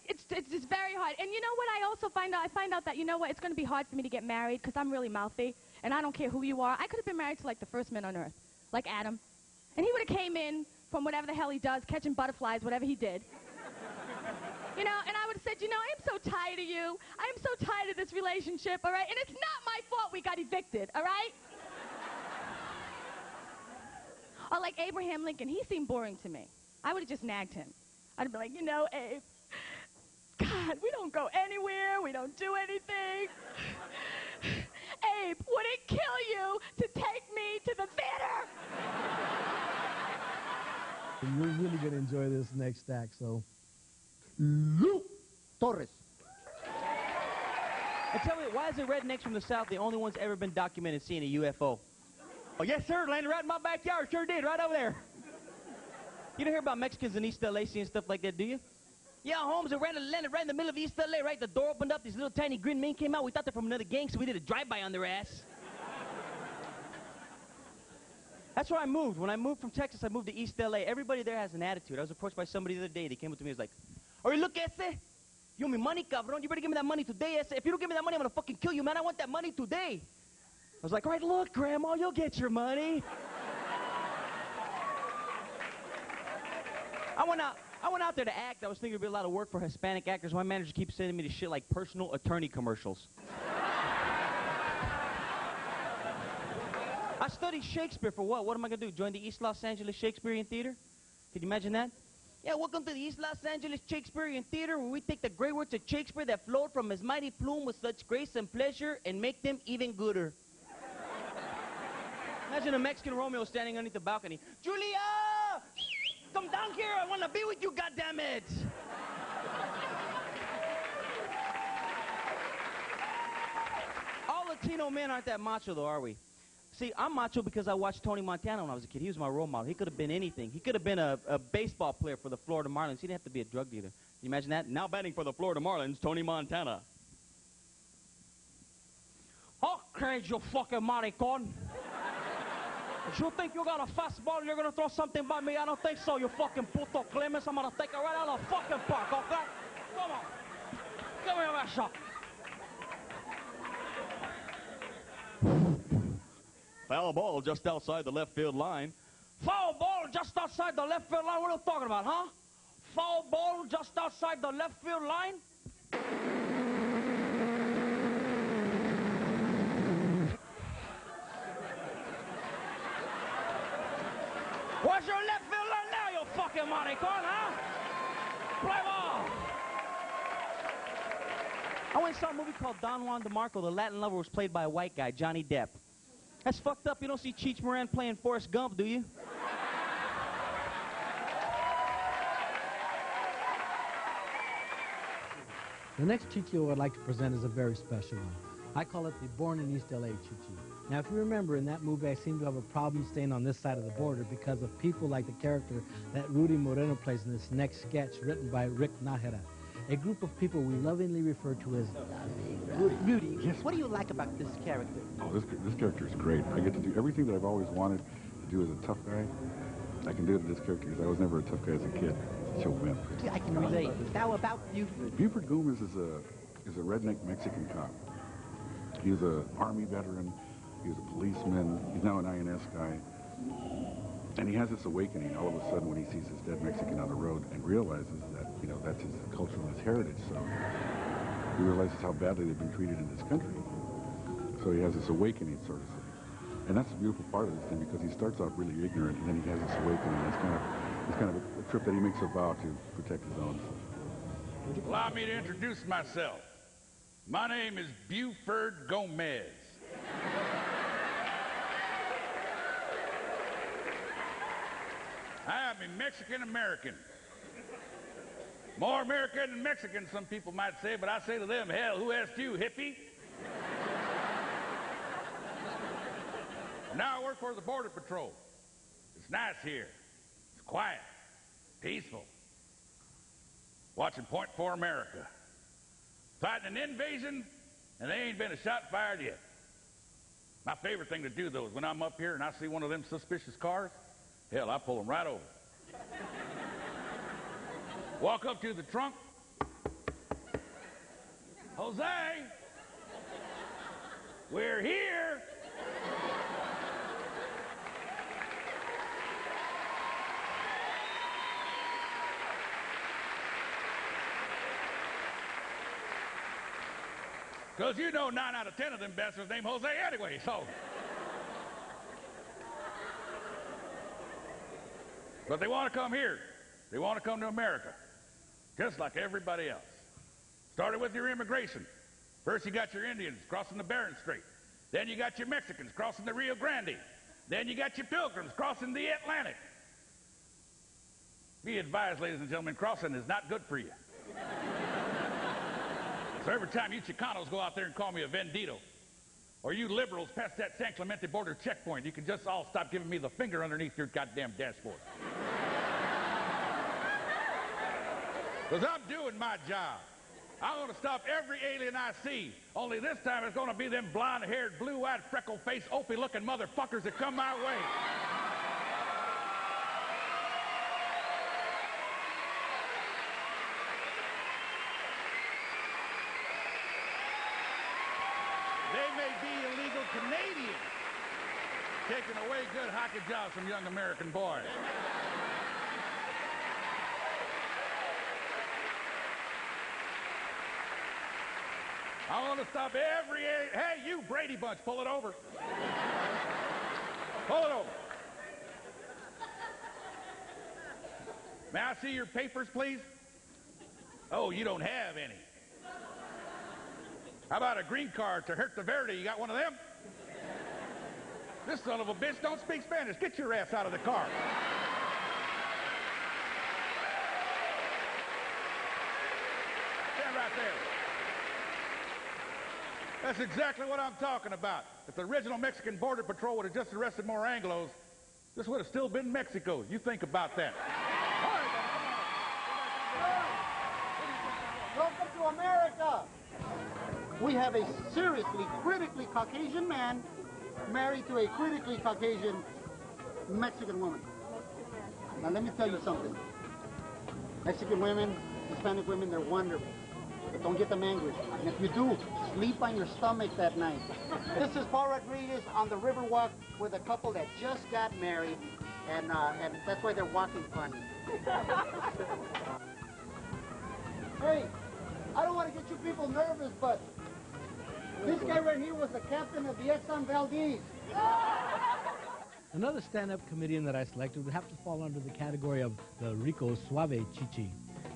It's just very hard. And you know what I also find out? I find out that, you know what, it's going to be hard for me to get married because I'm really mouthy, and I don't care who you are. I could have been married to, like, the first man on earth, like Adam. And he would have came in from whatever the hell he does, catching butterflies, whatever he did. You know, and I would have said, you know, I am so tired of you. I am so tired of this relationship, all right? And it's not my fault we got evicted, all right? Or like Abraham Lincoln, he seemed boring to me. I would have just nagged him. I'd be like, you know, Abe, God, we don't go anywhere. We don't do anything. Abe, would it kill you to take me to the theater? And you're really going to enjoy this next act, so. Luke Torres. And tell me, why is the rednecks from the South the only ones ever been documented seeing a UFO? Oh, yes, sir. Landed right in my backyard. Sure did. Right over there. You don't hear about Mexicans in East L.A. seeing stuff like that, do you? Yeah, Holmes, it landed right in the middle of East L.A., right? The door opened up. These little tiny green men came out. We thought they're from another gang, so we did a drive-by on their ass. That's where I moved. When I moved from Texas, I moved to East L.A. Everybody there has an attitude. I was approached by somebody the other day. They came up to me and was like, "Oye, look ese. You owe me money, cabrón. You better give me that money today. I said, if you don't give me that money, I'm going to fucking kill you, man. I want that money today. I was like, all right, look, Grandma, you'll get your money. I went out there to act. I was thinking it'd be a lot of work for Hispanic actors. My manager keeps sending me to shit like personal attorney commercials. I studied Shakespeare for what? What am I going to do? Join the East Los Angeles Shakespearean Theater? Could you imagine that? Yeah, welcome to the East Los Angeles Shakespearean Theater, where we take the great words of Shakespeare that flowed from his mighty plume with such grace and pleasure and make them even gooder. Imagine a Mexican Romeo standing underneath the balcony. Julia! Come down here! I want to be with you, goddammit! All Latino men aren't that macho, though, are we? See, I'm macho because I watched Tony Montana when I was a kid. He was my role model. He could have been anything. He could have been a baseball player for the Florida Marlins. He didn't have to be a drug dealer. Can you imagine that? Now batting for the Florida Marlins, Tony Montana. Okay, you fucking maricon. You think you got a fastball and you're going to throw something by me? I don't think so, you fucking puto Clemens. I'm going to take it right out of the fucking park, okay? Come on. Give me that shot. Foul ball just outside the left field line. Foul ball just outside the left field line? What are you talking about, huh? Foul ball just outside the left field line? Where's your left field line now, you fucking maricon, huh? Play ball. I went and saw a movie called Don Juan DeMarco. The Latin lover was played by a white guy, Johnny Depp. That's fucked up. You don't see Cheech Moran playing Forrest Gump, do you? The next Chichi I'd like to present is a very special one. I call it the Born in East LA Chichi. Now, if you remember, in that movie, I seem to have a problem staying on this side of the border because of people like the character that Rudy Moreno plays in this next sketch written by Rick Nájera. A group of people we lovingly refer to as Rudy, yes. What do you like about this character? Oh, this character is great. I get to do everything that I've always wanted to do as a tough guy. I can do it in this character because I was never a tough guy as a kid. So wimp. I can relate. Now about Buford. Buford Gomez is a redneck Mexican cop. He was an Army veteran. He was a policeman. He's now an INS guy. And he has this awakening all of a sudden when he sees this dead Mexican on the road and realizes that, you know, that's his culture and his heritage. So he realizes how badly they've been treated in this country. So he has this awakening, sort of. And that's the beautiful part of this thing, because he starts off really ignorant, and then he has this awakening. It's kind of a trip that he makes a vow to protect his own. Allow me to introduce myself. My name is Buford Gomez. I am a Mexican-American. More American than Mexican, some people might say, but I say to them, hell, who asked you, hippie? Now I work for the Border Patrol. It's nice here. It's quiet, peaceful. Watching Point for America. Fighting an invasion, and there ain't been a shot fired yet. My favorite thing to do, though, is when I'm up here and I see one of them suspicious cars, hell, I pull them right over. Walk up to the trunk. Jose, we're here. Because you know 9 out of 10 of them bastards named Jose anyway, so. But they want to come here. They want to come to America, just like everybody else. Started with your immigration. First you got your Indians crossing the Bering Strait. Then you got your Mexicans crossing the Rio Grande. Then you got your Pilgrims crossing the Atlantic. Be advised, ladies and gentlemen, crossing is not good for you. So every time you Chicanos go out there and call me a vendito, or you liberals pass that San Clemente border checkpoint, you can just all stop giving me the finger underneath your goddamn dashboard. Because I'm doing my job. I'm going to stop every alien I see. Only this time it's going to be them blonde-haired, blue-eyed, freckle-faced, opie-looking motherfuckers that come my way. Taking away good hockey jobs from young American boys. I want to stop every... Hey, you Brady Bunch, pull it over. Pull it over. May I see your papers, please? Oh, you don't have any. How about a green card to Herta Verde? You got one of them? This son of a bitch don't speak Spanish. Get your ass out of the car. Stand right there. That's exactly what I'm talking about. If the original Mexican Border Patrol would have just arrested more Anglos, this would have still been Mexico. You think about that. Welcome to America. We have a seriously, critically Caucasian man married to a critically Caucasian Mexican woman. Now let me tell you something. Mexican women, Hispanic women, they're wonderful. But don't get them angry. And if you do, sleep on your stomach that night. This is Paul Rodriguez on the Riverwalk with a couple that just got married, and that's why they're walking funny. Hey, I don't want to get you people nervous, but this guy right here was the captain of the Exxon Valdez. Another stand-up comedian that I selected would have to fall under the category of the Rico Suave Chichi.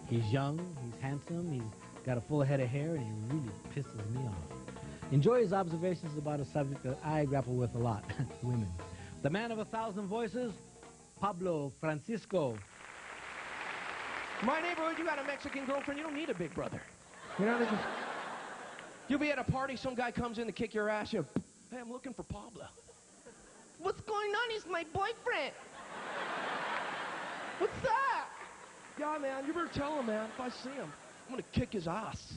He's young, he's handsome, he's got a full head of hair, and he really pisses me off. Enjoy his observations about a subject that I grapple with a lot, women. The man of 1,000 voices, Pablo Francisco. My neighborhood, you got a Mexican girlfriend, you don't need a big brother. You know, you'll be at a party, some guy comes in to kick your ass, you, hey, I'm looking for Pablo. What's going on? He's my boyfriend. What's that? Yeah, man, you better tell him, man. If I see him, I'm gonna kick his ass.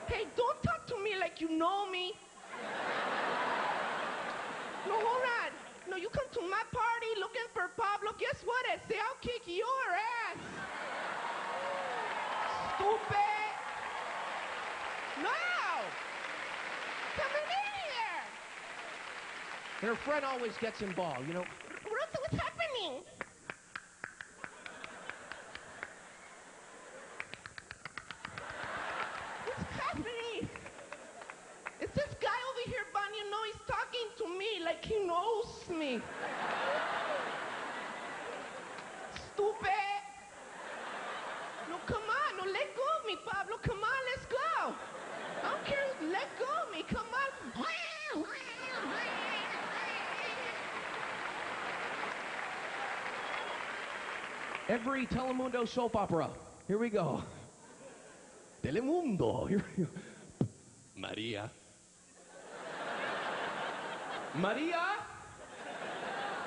Hey, don't talk to me like you know me. No, hold on. No, you come to my party looking for Pablo. Guess what? I say I'll kick your ass. Stupid. No. Come in here. And her friend always gets involved, you know. What's happening? What's happening? It's this guy over here, Bon, you know, he's talking to me like he knows me. Stupid. No, come on. No, let go of me, Pablo. Come on, let's go. I don't care. Let go of me. Come on. Every Telemundo soap opera. Here we go. Telemundo. Here we go. Maria. Maria?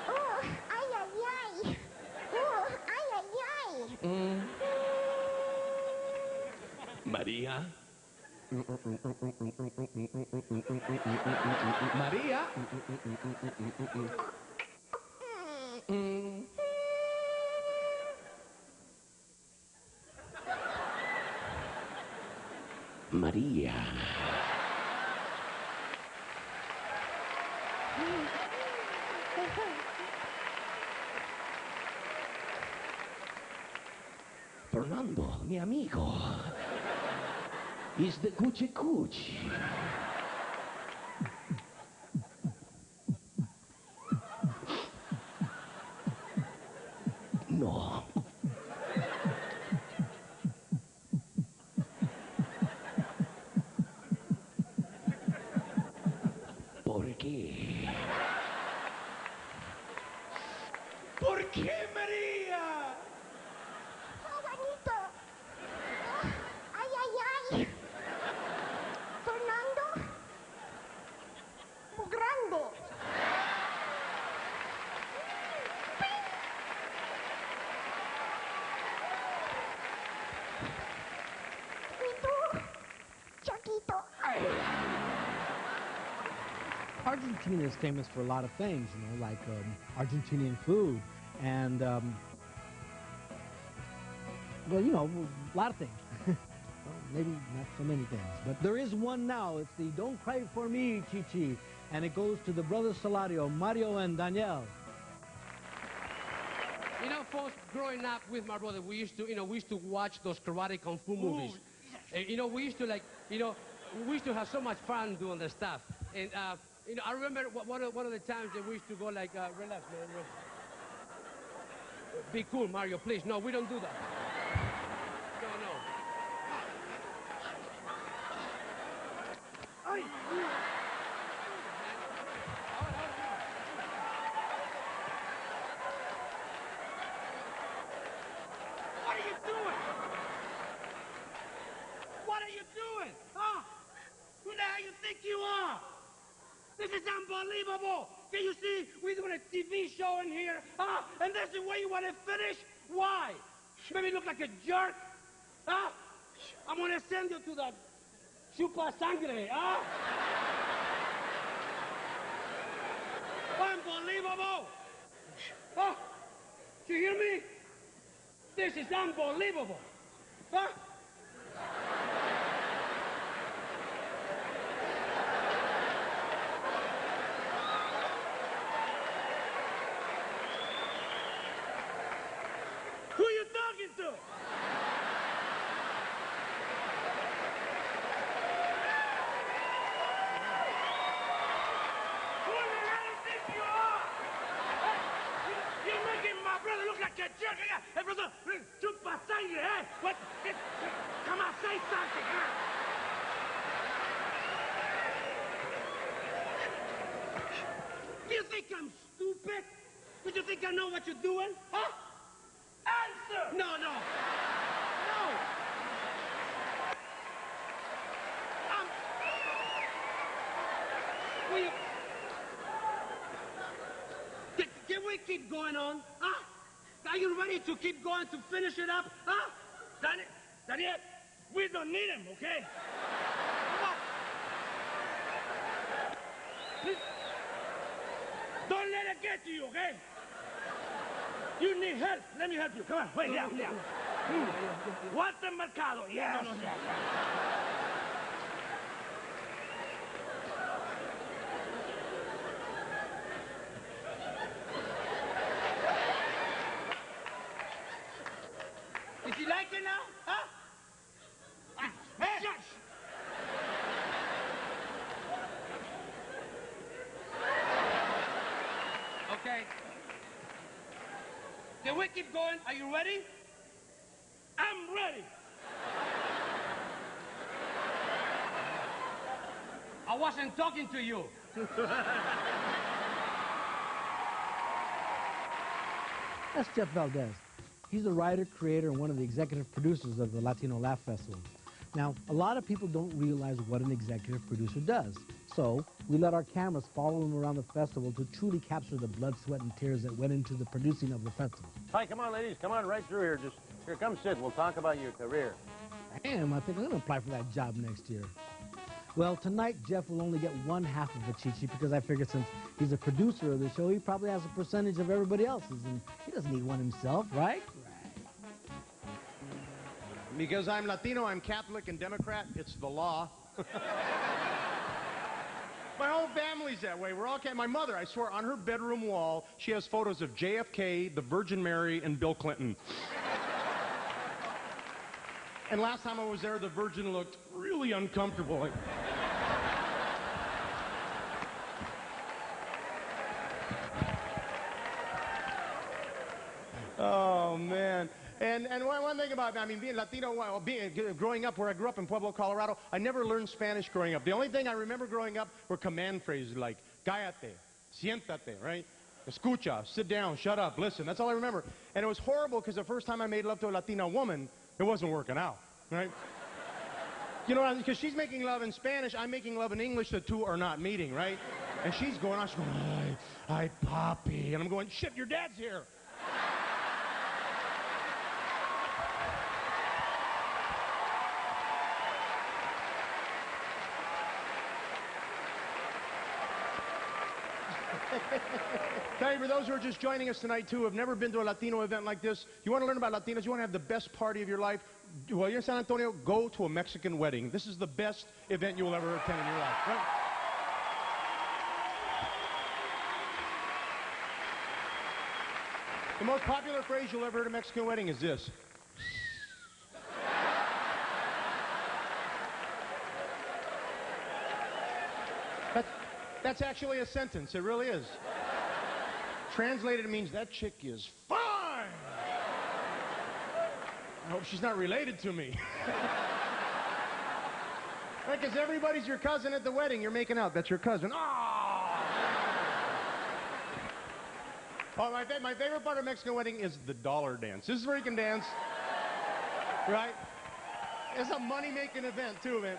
Oh, ay, ay, ay. Oh, ay, ay, ay. Maria. Maria. Maria. Fernando, mi amigo, is the Gucci Gucci. No. ¿Por qué? ¿Por qué, María? Oh, Juanito. Ay, ay, ay. Fernando. Grande. ¿Y tú? Chiquito. Argentina is famous for a lot of things, you know, like Argentinian food and, well, you know, a lot of things. maybe not so many things. But there is one now. It's the Don't Cry For Me, Chichi. And it goes to the brothers Salario, Mario and Daniel. You know, folks, growing up with my brother, we used to watch those karate kung fu movies. You know, we used to we used to have so much fun doing the stuff. And, you know, I remember one of the times that we used to go like, relax, man. Be cool, Mario, please. No, we don't do that. No. Ay. What are you doing? What are you doing? Huh? Who the hell you think you are? This is unbelievable. Can you see we're doing a TV show in here? Huh? And this is the way you want to finish? Why? Make me look like a jerk? Huh? I'm going to send you to the Chupa Sangre, huh? Unbelievable. Huh? You hear me? This is unbelievable. Huh? Who are you talking to? Who the hell do you think you are? Hey, you're making my brother look like a jerk. Hey, brother, chupa sangre, hey? What? Come on, say something, huh? Do you think I'm stupid? Do you think I know what you're doing? Huh? Answer! No. Can we keep going on? Huh? Are you ready to keep going to finish it up? Huh? Daniel, we don't need him, okay? Come on. Please. Don't let it get to you, okay? You need help. Let me help you. Come on. Wait, yeah. What's the mercado? Yes. No. Is he like it now? Huh? Hey! Shush! Okay. Can we keep going? Are you ready? I'm ready. I wasn't talking to you. That's Jeff Valdez. He's the writer, creator, and one of the executive producers of the Latino Laugh Festival. Now, a lot of people don't realize what an executive producer does. So, we let our cameras follow him around the festival to truly capture the blood, sweat, and tears that went into the producing of the festival. Hi, come on, ladies. Come on right through here. Here, come sit. We'll talk about your career. Damn, I think I'm going to apply for that job next year. Well, tonight, Jeff will only get one half of the Chichi because I figured since he's a producer of the show, he probably has a percentage of everybody else's, and he doesn't need one himself, right? Because I'm Latino, I'm Catholic and Democrat, it's the law. My whole family's that way. We're all my mother, I swear, on her bedroom wall, she has photos of JFK, the Virgin Mary, and Bill Clinton. And last time I was there, the Virgin looked really uncomfortable. Like, oh, man. And one thing about, I mean, being Latino, growing up where I grew up in Pueblo, Colorado, I never learned Spanish growing up. The only thing I remember growing up were command phrases like, cállate, siéntate, right? Escucha, sit down, shut up, listen. That's all I remember. And it was horrible because the first time I made love to a Latina woman, it wasn't working out, right? You know, because she's making love in Spanish, I'm making love in English, the two are not meeting, right? And she's going, ay, papi. And I'm going, shit, your dad's here. Tell you, for those who are just joining us tonight, too, have never been to a Latino event like this, you want to learn about Latinos, you want to have the best party of your life, while you're in San Antonio, go to a Mexican wedding. This is the best event you will ever attend in your life. Right? The most popular phrase you'll ever hear at a Mexican wedding is this. That's actually a sentence. It really is. Translated, it means that chick is fine. I hope she's not related to me. Because everybody's your cousin at the wedding. You're making out. That's your cousin. Oh, my favorite part of a Mexican wedding is the dollar dance. This is where you can dance, right? It's a money-making event, too, man.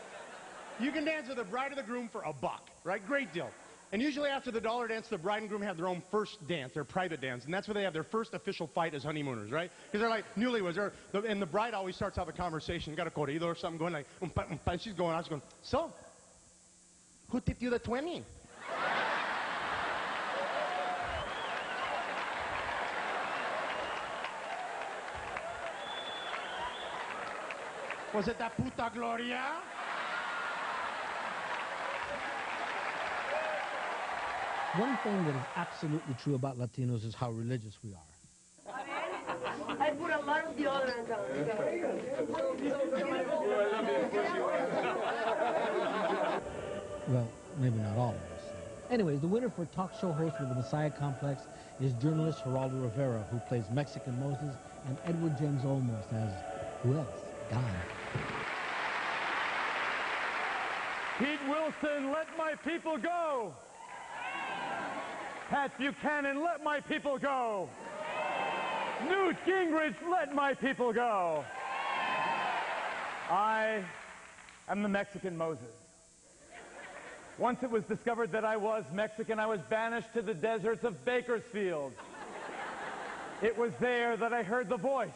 You can dance with the bride or the groom for $1, right? Great deal. And usually after the dollar dance, the bride and groom have their own first dance, their private dance, and that's where they have their first official fight as honeymooners, right? Because they're like newlyweds. And the bride always starts out the conversation, got a corrido or something going like, and she's going, I was going, so, who tipped you the 20? Was it that puta Gloria? One thing that is absolutely true about Latinos is how religious we are. I put a lot of deodorant on. Well, maybe not all of us. Anyways, the winner for Talk Show Host with the Messiah Complex is journalist Geraldo Rivera, who plays Mexican Moses, and Edward James Olmos as, who else? God. Pete Wilson, let my people go. Pat Buchanan, let my people go. Newt Gingrich, let my people go. I am the Mexican Moses. Once it was discovered that I was Mexican, I was banished to the deserts of Bakersfield. It was there that I heard the voice.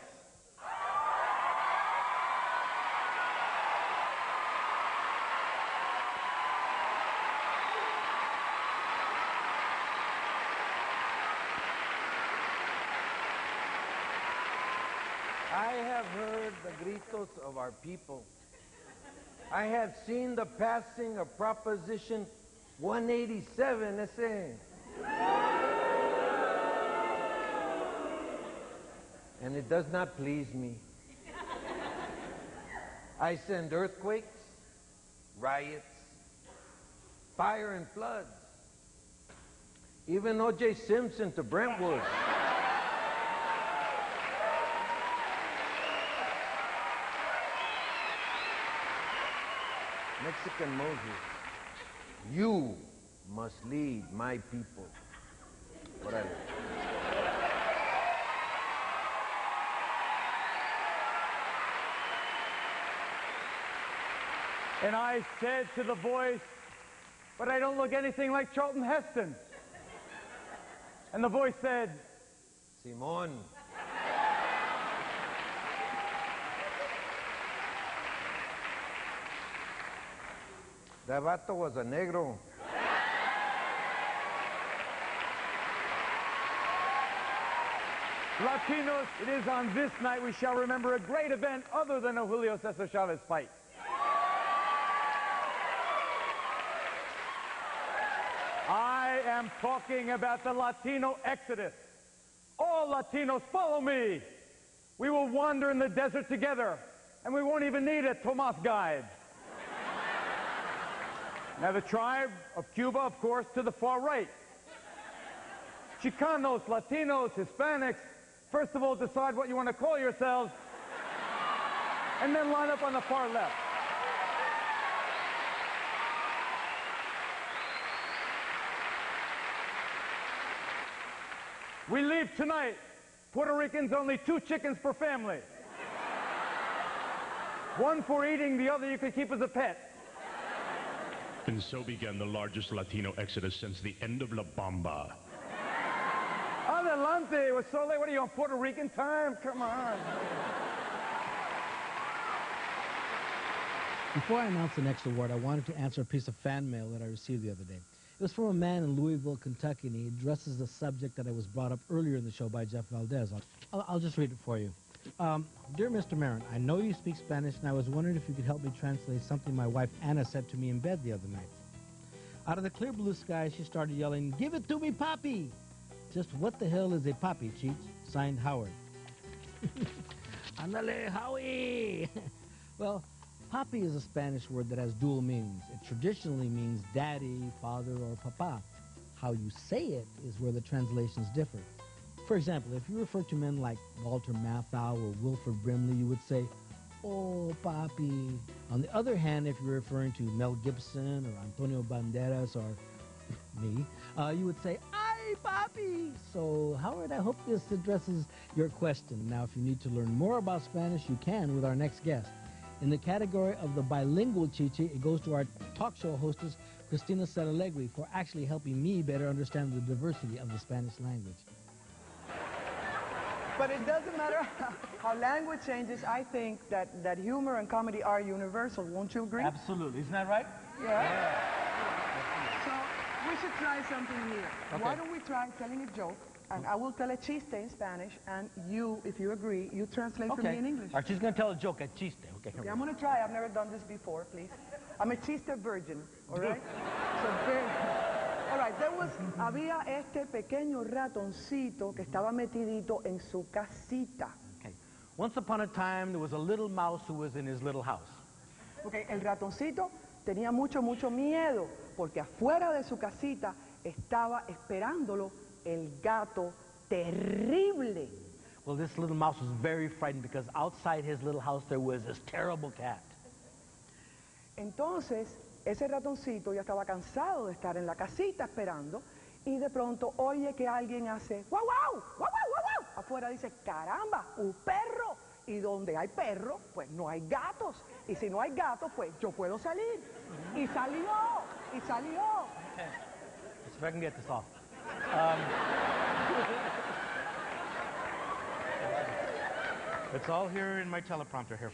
I have heard the gritos of our people. I have seen the passing of Proposition 187, and it does not please me. I send earthquakes, riots, fire and floods, even O.J. Simpson to Brentwood. Mexican Moses, you must lead my people. Órale. And I said to the voice, but I don't look anything like Charlton Heston. And the voice said, Simón. That vato was a negro. Latinos, it is on this night we shall remember a great event other than a Julio Cesar Chavez fight. I am talking about the Latino exodus. All Latinos, follow me. We will wander in the desert together, and we won't even need a Tomas guide. Now, the tribe of Cuba, of course, to the far right. Chicanos, Latinos, Hispanics, first of all, decide what you want to call yourselves, and then line up on the far left. We leave tonight. Puerto Ricans, only 2 chickens per family. One for eating, the other you could keep as a pet. And so began the largest Latino exodus since the end of La Bamba. Adelante. It was so late. What are you on Puerto Rican time? Come on. Before I announce the next award, I wanted to answer a piece of fan mail that I received the other day. It was from a man in Louisville, Kentucky, and he addresses the subject that I was brought up earlier in the show by Jeff Valdez. I'll just read it for you. Dear Mr. Marin, I know you speak Spanish, and I was wondering if you could help me translate something my wife Anna said to me in bed the other night. Out of the clear blue sky, she started yelling, "Give it to me, Papi!" Just what the hell is a Papi, Cheech? Signed, Howard. Andale, Howie! Well, Papi is a Spanish word that has dual meanings. It traditionally means daddy, father, or papa. How you say it is where the translations differ. For example, if you refer to men like Walter Matthau or Wilford Brimley, you would say, "Oh, Papi." On the other hand, if you're referring to Mel Gibson or Antonio Banderas or me, you would say, "Ay, Papi." So, Howard, I hope this addresses your question. Now, if you need to learn more about Spanish, you can with our next guest. In the category of the bilingual Chichi, it goes to our talk show hostess, Cristina Saralegui, for actually helping me better understand the diversity of the Spanish language. But it doesn't matter how language changes. I think that humor and comedy are universal. Won't you agree? Absolutely. Isn't that right? Yeah. So we should try something here. Okay. Why don't we try telling a joke? And I will tell a chiste in Spanish, and you, if you agree, you translate for me in English. All right, she's going to tell a joke, a chiste. Okay, I'm going to try. I've never done this before, please. I'm a chiste virgin, all right? So very... All right, había este pequeño ratoncito que estaba metidito en su casita. Okay. Once upon a time, there was a little mouse who was in his little house. Okay, el ratoncito tenía mucho miedo, porque afuera de su casita estaba esperándolo el gato terrible. Well, this little mouse was very frightened because outside his little house there was this terrible cat. Entonces, ese ratoncito ya estaba cansado de estar en la casita esperando y de pronto oye que alguien hace guau guau, guau guau, guau guau. Afuera dice, caramba, un perro. Y donde hay perro, pues no hay gatos. Y si no hay gatos, pues yo puedo salir. Y salió. Okay. Let's see if I can get this off. It's all here in my teleprompter here.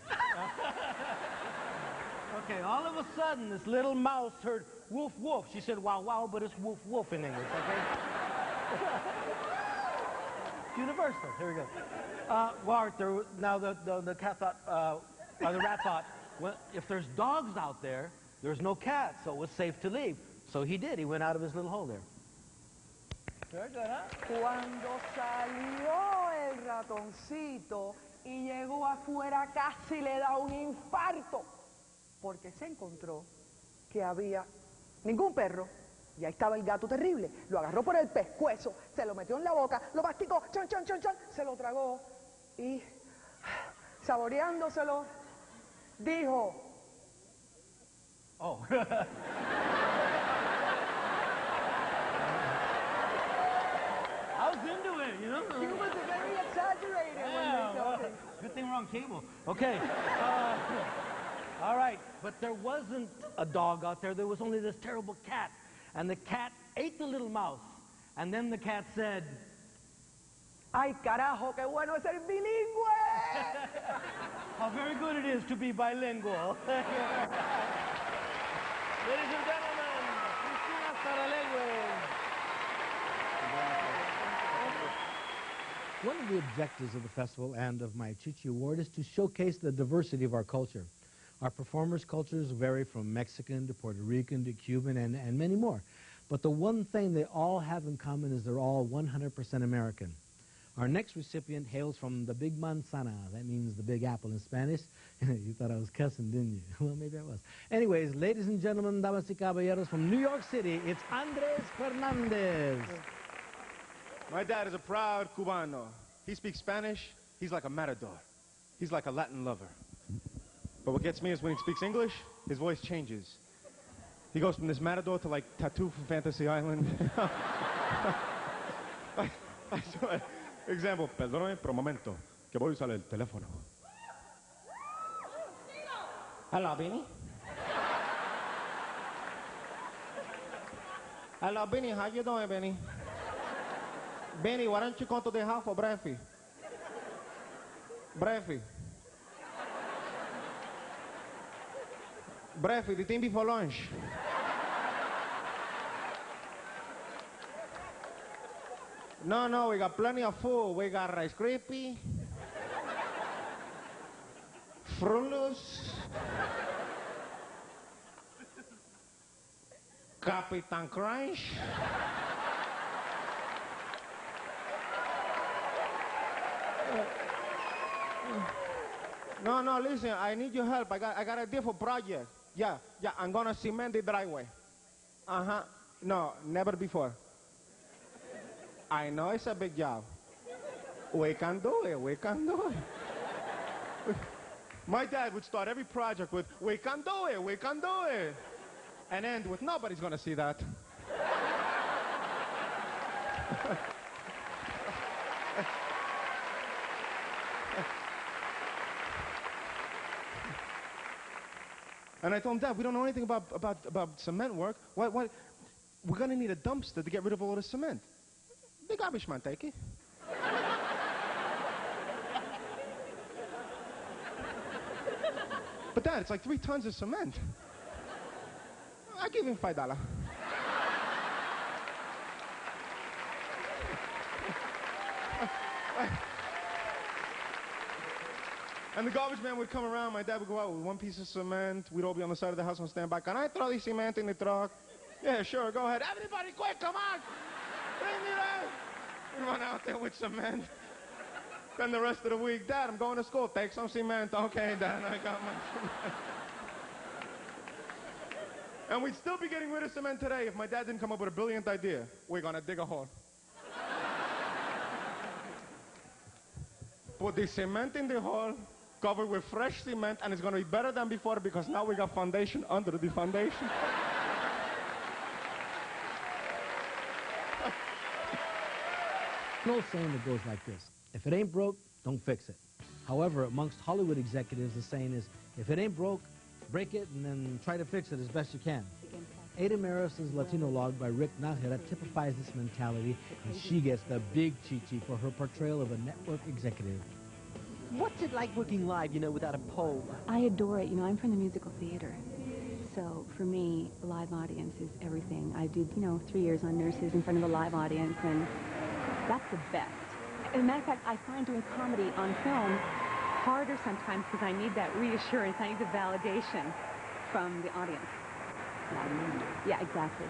Okay, all of a sudden, this little mouse heard woof woof. She said wow wow, but it's woof woof in English, okay? Universal. Here we go. Now the cat thought, or the rat thought, well, if there's dogs out there, there's no cats, so it was safe to leave. So he did. He went out of his little hole there. Very good, huh? Cuando salió el ratoncito y llegó afuera, casi le da un infarto, porque se encontró que había ningún perro, y ahí estaba el gato terrible. Lo agarró por el pescuezo, se lo metió en la boca, lo masticó, chan, chan, chan, chan, se lo tragó y, saboreándoselo, dijo, oh. I was into it, you know? He was very exaggerated when they told him. Good thing we're on cable. Okay. All right, but there wasn't a dog out there. There was only this terrible cat. And the cat ate the little mouse. And then the cat said, ¡ay, carajo, qué bueno es ser bilingüe! How very good it is to be bilingual. Ladies and gentlemen, Cristina Saralegui. One of the objectives of the festival and of my Chichi Award is to showcase the diversity of our culture. Our performers' cultures vary from Mexican to Puerto Rican to Cuban and many more. But the one thing they all have in common is they're all 100% American. Our next recipient hails from the Big Manzana. That means the Big Apple in Spanish. You thought I was cussing, didn't you? Well, maybe I was. Anyways, ladies and gentlemen, damas y caballeros, from New York City, it's Andres Fernandez. My dad is a proud Cubano. He speaks Spanish. He's like a matador. He's like a Latin lover. But what gets me is when he speaks English, his voice changes. He goes from this matador to like Tattoo from Fantasy Island. Example, perdóname por un momento, que voy a usar el teléfono. Hello, Benny. Hello, Benny. How you doing, Benny? Benny, why don't you come to the house for breakfast? Breakfast. Breakfast, the thing before lunch. No, we got plenty of food. We got Rice Krispie. Frulus, Captain Crunch. No, listen, I need your help. I got a different project. Yeah, I'm gonna cement the driveway. Uh-huh. No, never before. I know it's a big job. We can do it. My dad would start every project with, we can do it. And end with, nobody's gonna see that. And I told him, Dad, we don't know anything about cement work. What? We're gonna need a dumpster to get rid of all the cement. The garbage man take it. But Dad, it's like 3 tons of cement. I give him $5. And the garbage man would come around. My dad would go out with 1 piece of cement. We'd all be on the side of the house and stand by. Can I throw the cement in the truck? Yeah, sure, go ahead. Everybody quick, come on! Bring me that! We'd run out there with cement. Then the rest of the week, Dad, I'm going to school. Take some cement. Okay, Dad, I got my cement. And we'd still be getting rid of cement today if my dad didn't come up with a brilliant idea. We're gonna dig a hole. Put the cement in the hole, covered with fresh cement, and it's gonna be better than before because now we got foundation under the foundation. An old saying that goes like this: if it ain't broke, don't fix it. However, amongst Hollywood executives, the saying is, if it ain't broke, break it and then try to fix it as best you can. Ada Maris's Latino Log by Rick Nájera typifies this mentality, and she gets the big chi-chi for her portrayal of a network executive. What's it like working live, without a pole? I adore it. I'm from the musical theater. So for me, a live audience is everything. I did, 3 years on Nurses in front of a live audience, and that's the best. As a matter of fact, I find doing comedy on film harder sometimes because I need that reassurance. I need the validation from the audience. Yeah, exactly.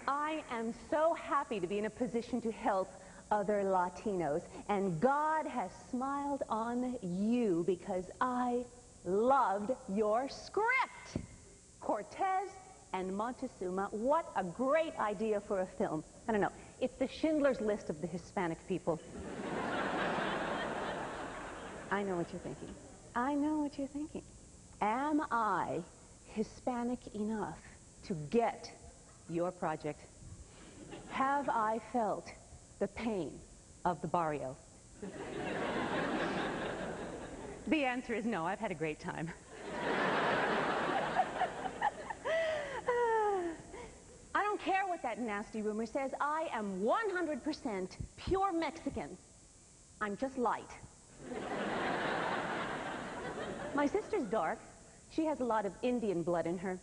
I am so happy to be in a position to help other Latinos, and God has smiled on you because I loved your script. Cortez and Montezuma, what a great idea for a film. I don't know, it's the Schindler's List of the Hispanic people. I know what you're thinking. Am I Hispanic enough to get your project? Have I felt the pain of the barrio? The answer is no. I've had a great time. I don't care what that nasty rumor says. I am 100% pure Mexican. I'm just light. My sister's dark. She has a lot of Indian blood in her.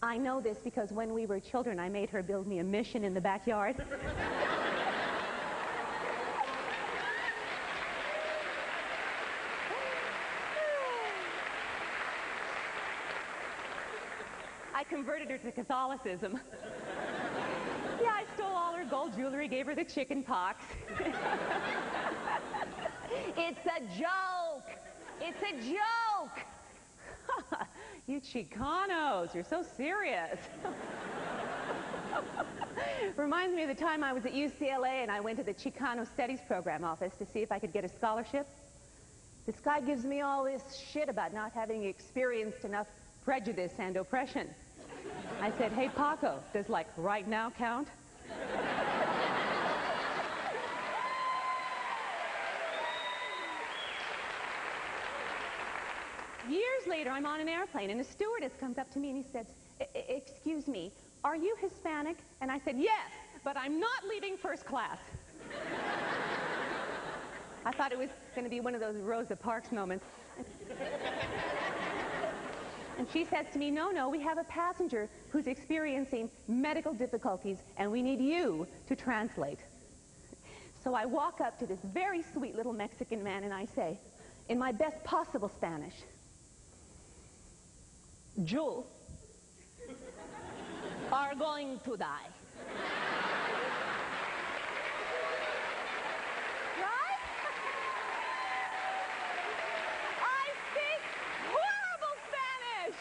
I know this because when we were children, I made her build me a mission in the backyard. I converted her to Catholicism. Yeah, I stole all her gold jewelry, gave her the chicken pox. It's a joke! It's a joke! You Chicanos, you're so serious. Reminds me of the time I was at UCLA and I went to the Chicano Studies Program office to see if I could get a scholarship. This guy gives me all this shit about not having experienced enough prejudice and oppression. I said, hey, Paco, does like right now count? Years later, I'm on an airplane, and a stewardess comes up to me and he says, excuse me, are you Hispanic? And I said, yes, but I'm not leaving first class. I thought it was going to be one of those Rosa Parks moments. And she says to me, no, we have a passenger who's experiencing medical difficulties, and we need you to translate. So I walk up to this very sweet little Mexican man, and I say, in my best possible Spanish. You are going to die. Right? I speak horrible Spanish.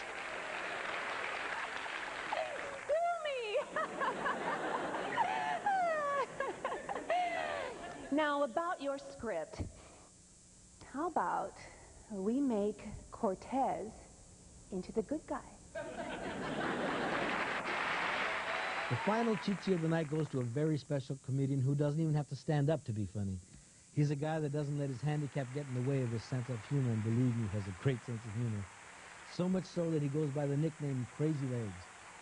Sue me. Now, about your script, how about we make Cortez into the good guy? The final Chichi of the night goes to a very special comedian who doesn't even have to stand up to be funny. He's a guy that doesn't let his handicap get in the way of his sense of humor, and believe me, he has a great sense of humor. So much so that he goes by the nickname Crazy Legs.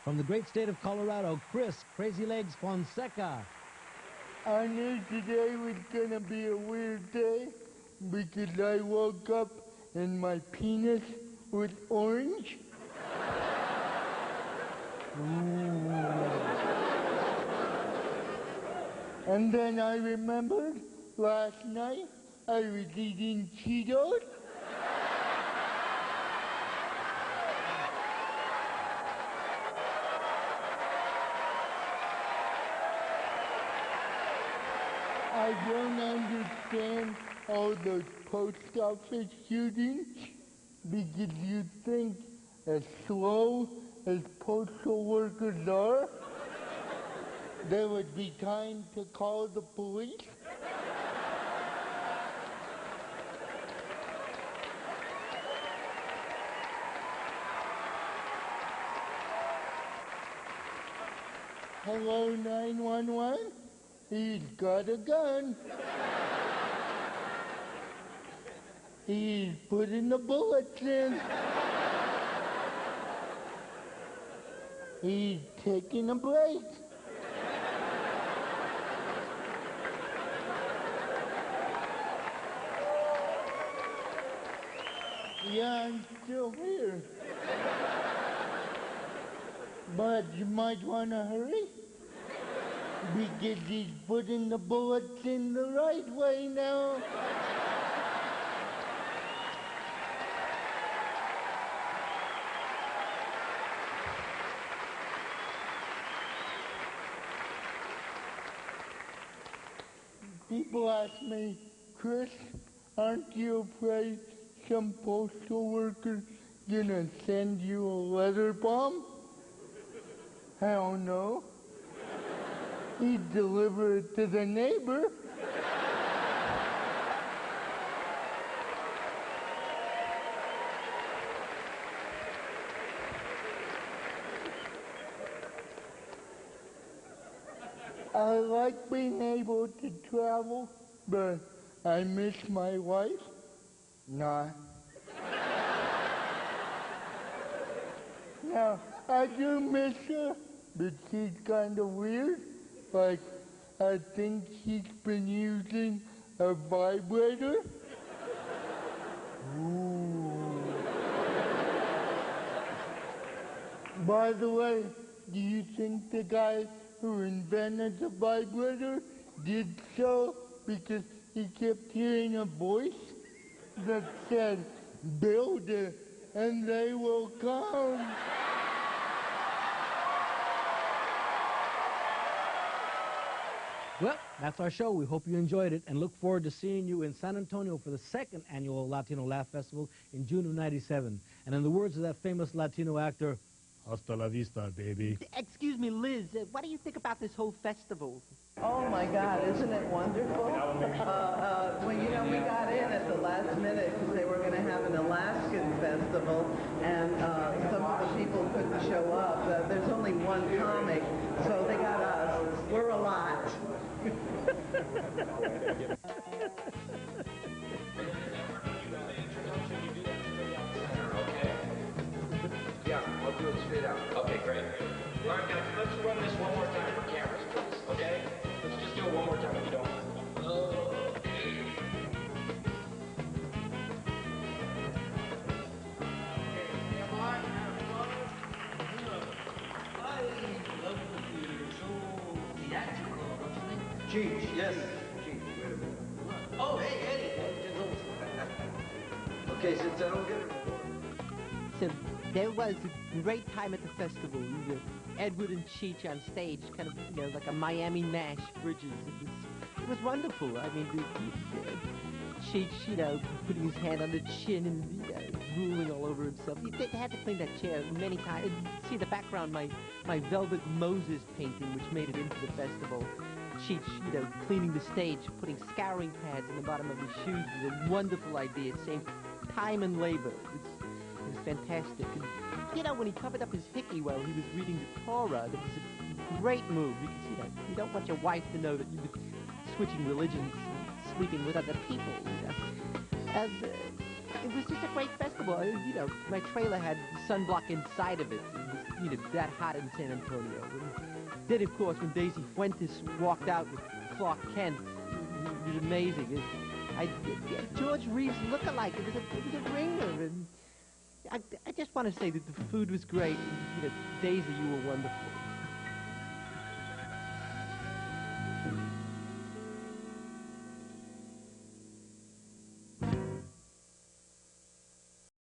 From the great state of Colorado, Chris Crazy Legs Fonseca. I knew today was gonna be a weird day because I woke up and my penis was orange. And then I remembered last night I was eating Cheetos. I don't understand all those post office shootings because you think as slow as postal workers are, there would be time to call the police. Hello, 911? He's got a gun. He's putting the bullets in. He's taking a break. Yeah, I'm still here. But you might want to hurry, because he's putting the bullets in the right way now. People ask me, Chris, aren't you afraid some postal worker's gonna send you a letter bomb? Hell no. He'd deliver it to the neighbor. I like being able to travel, but I miss my wife. Nah. Now, I do miss her, but she's kind of weird. Like, I think she's been using a vibrator. Ooh. By the way, do you think the guy who invented the vibrator did so because he kept hearing a voice that said, build it and they will come? Well, that's our show. We hope you enjoyed it and look forward to seeing you in San Antonio for the second annual Latino Laugh Festival in June of '97. And in the words of that famous Latino actor, hasta la vista, baby. Excuse me, Liz, what do you think about this whole festival? Oh my God, isn't it wonderful? Well, you know, we got in at the last minute because they were going to have an Alaskan festival, and some of the people couldn't show up. There's only one comic, so they got us. We're a lot. Yeah, I'll do it straight out. Okay, great. All right, guys, let's run this one more time for cameras, please, okay? Let's just do it one more time if you don't mind. Cheech, yes. Cheech, wait a minute. Oh, hey, Eddie. Okay, since I don't get it. So there was a great time at the festival. Edward and Cheech on stage, kind of, you know, like a Miami Nash Bridges. It was wonderful. I mean, Cheech, you know, putting his hand on the chin and drooling all over himself. They had to clean that chair many times. See the background, my Velvet Moses painting, which made it into the festival. Cheech, you know, cleaning the stage, putting scouring pads in the bottom of his shoes was a wonderful idea. It saved time and labor. It was fantastic. And, you know, when he covered up his hickey while he was reading the Torah, that was a great move because, you know, you don't want your wife to know that you've been switching religions and sleeping with other people, you know. And it was just a great festival. You know, my trailer had sunblock inside of it. It was, you know, that hot in San Antonio. And then, of course, when Daisy Fuentes walked out with Clark Kent, it was amazing. George Reeves look-alike. It was a ringer. And I just want to say that the food was great. And, you know, Daisy, you were wonderful.